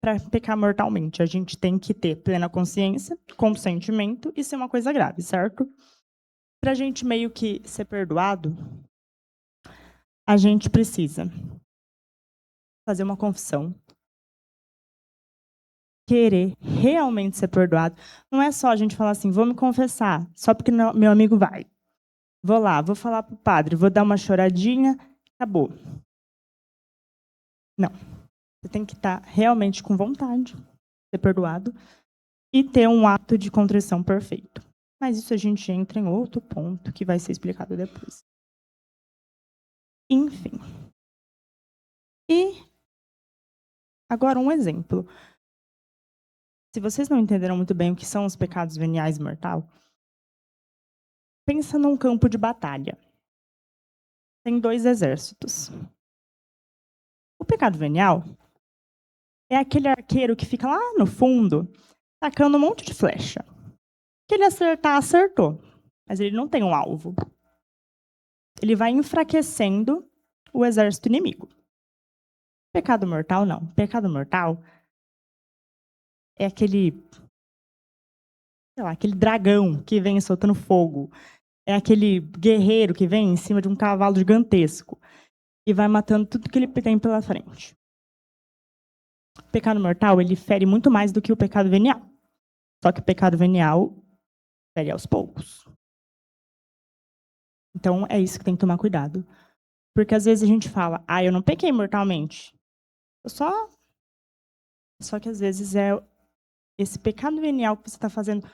para pecar mortalmente, a gente tem que ter plena consciência, consentimento e ser uma coisa grave, certo? Para a gente meio que ser perdoado, a gente precisa fazer uma confissão, querer realmente ser perdoado. Não é só a gente falar assim, vou me confessar, só porque meu amigo vai. Vou lá, vou falar pro padre, vou dar uma choradinha, acabou. Não. Você tem que estar realmente com vontade de ser perdoado e ter um ato de contrição perfeito. Mas isso a gente entra em outro ponto que vai ser explicado depois. Enfim. E agora um exemplo. Se vocês não entenderam muito bem o que são os pecados veniais mortal, pensa num campo de batalha. Tem 2 exércitos. O pecado venial é aquele arqueiro que fica lá no fundo, tacando um monte de flecha. Que ele acertar, acertou. Mas ele não tem um alvo. Ele vai enfraquecendo o exército inimigo. Pecado mortal, não. Pecado mortal é aquele dragão que vem soltando fogo. É aquele guerreiro que vem em cima de um cavalo gigantesco e vai matando tudo que ele tem pela frente. O pecado mortal, ele fere muito mais do que o pecado venial. Só que o pecado venial fere aos poucos. Então, é isso que tem que tomar cuidado. Porque às vezes a gente fala, eu não pequei mortalmente. Só que às vezes é esse pecado venial que você está fazendo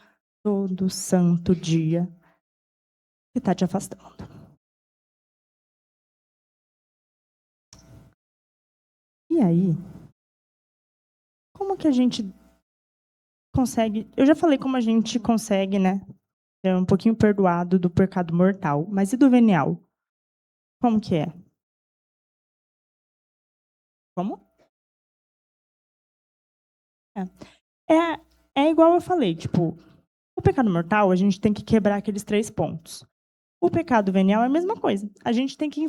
todo santo dia que está te afastando. E aí, como que a gente consegue... Eu já falei como a gente consegue, né? Ser um pouquinho perdoado do pecado mortal. Mas e do venial? Como que é? Como? É igual eu falei, tipo, o pecado mortal, a gente tem que quebrar aqueles 3 pontos. O pecado venial é a mesma coisa. A gente tem que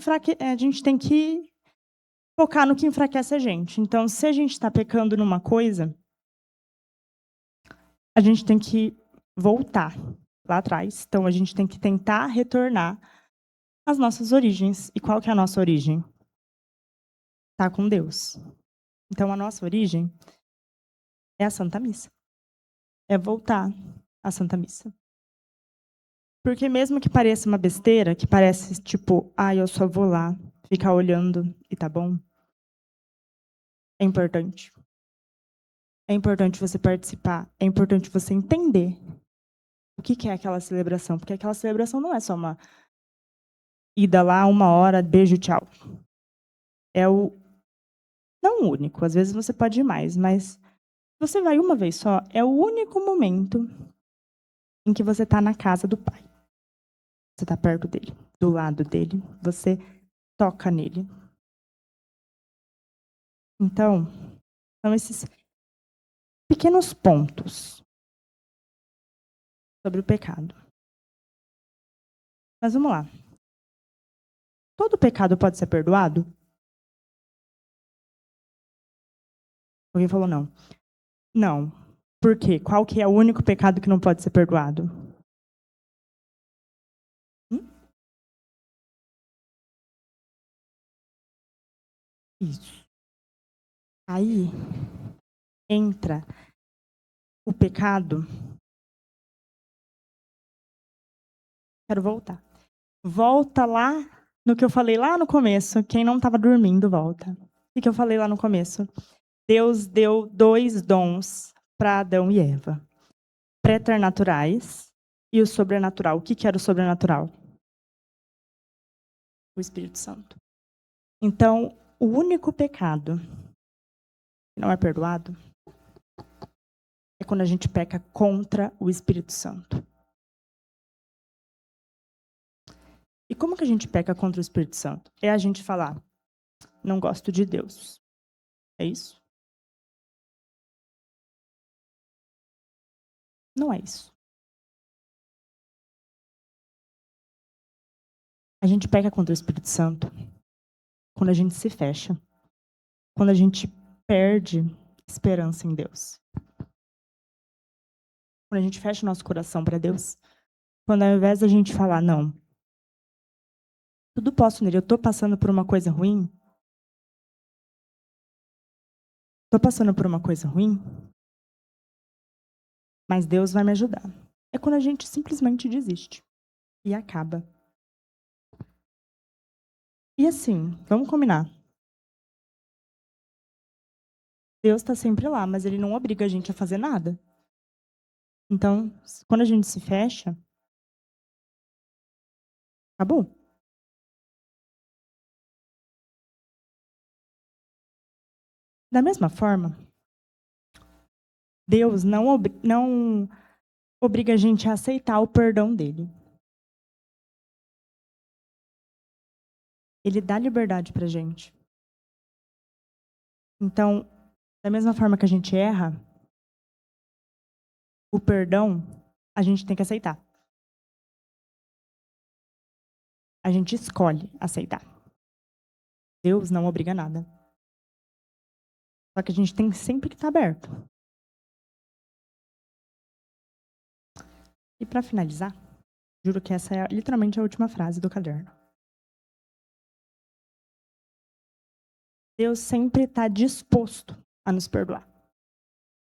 focar no que enfraquece a gente. Então, se a gente está pecando numa coisa, a gente tem que voltar lá atrás. Então, a gente tem que tentar retornar às nossas origens. E qual que é a nossa origem? Tá com Deus. Então, a nossa origem é a Santa Missa. É voltar à Santa Missa. Porque mesmo que pareça uma besteira, que parece tipo, eu só vou lá, ficar olhando e tá bom, é importante. É importante você participar, é importante você entender o que é aquela celebração, porque aquela celebração não é só uma ida lá, 1 hora, beijo, tchau. Não o único, às vezes você pode ir mais, mas você vai uma vez só, é o único momento em que você está na casa do Pai. Você está perto dele, do lado dele, você toca nele. Então, são esses pequenos pontos sobre o pecado. Mas vamos lá. Todo pecado pode ser perdoado? Alguém falou não. Não. Por quê? Qual que é o único pecado que não pode ser perdoado? Isso. Aí entra o pecado. Quero voltar. Volta lá no que eu falei lá no começo. Quem não estava dormindo, volta. O que eu falei lá no começo? Deus deu 2 dons para Adão e Eva: preternaturais e o sobrenatural. O que era o sobrenatural? O Espírito Santo. Então, o único pecado que não é perdoado é quando a gente peca contra o Espírito Santo. E como que a gente peca contra o Espírito Santo? É a gente falar: não gosto de Deus. É isso? Não é isso. A gente peca contra o Espírito Santo quando a gente se fecha, quando a gente perde esperança em Deus. Quando a gente fecha o nosso coração para Deus, quando ao invés da gente falar: não, tudo posso nele, eu estou passando por uma coisa ruim, mas Deus vai me ajudar. É quando a gente simplesmente desiste e acaba. E assim, vamos combinar. Deus está sempre lá, mas Ele não obriga a gente a fazer nada. Então, quando a gente se fecha, acabou. Da mesma forma, Deus não obriga a gente a aceitar o perdão dele. Ele dá liberdade pra gente. Então, da mesma forma que a gente erra, o perdão a gente tem que aceitar. A gente escolhe aceitar. Deus não obriga a nada. Só que a gente tem sempre que estar aberto. E para finalizar, juro que essa é literalmente a última frase do caderno. Deus sempre está disposto a nos perdoar.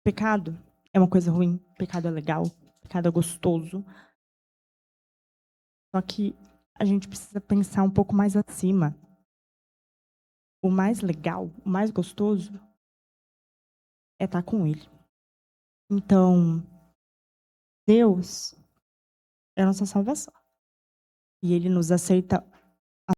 Pecado é uma coisa ruim, pecado é legal, pecado é gostoso. Só que a gente precisa pensar um pouco mais acima. O mais legal, o mais gostoso é estar com Ele. Então, Deus é a nossa salvação. E Ele nos aceita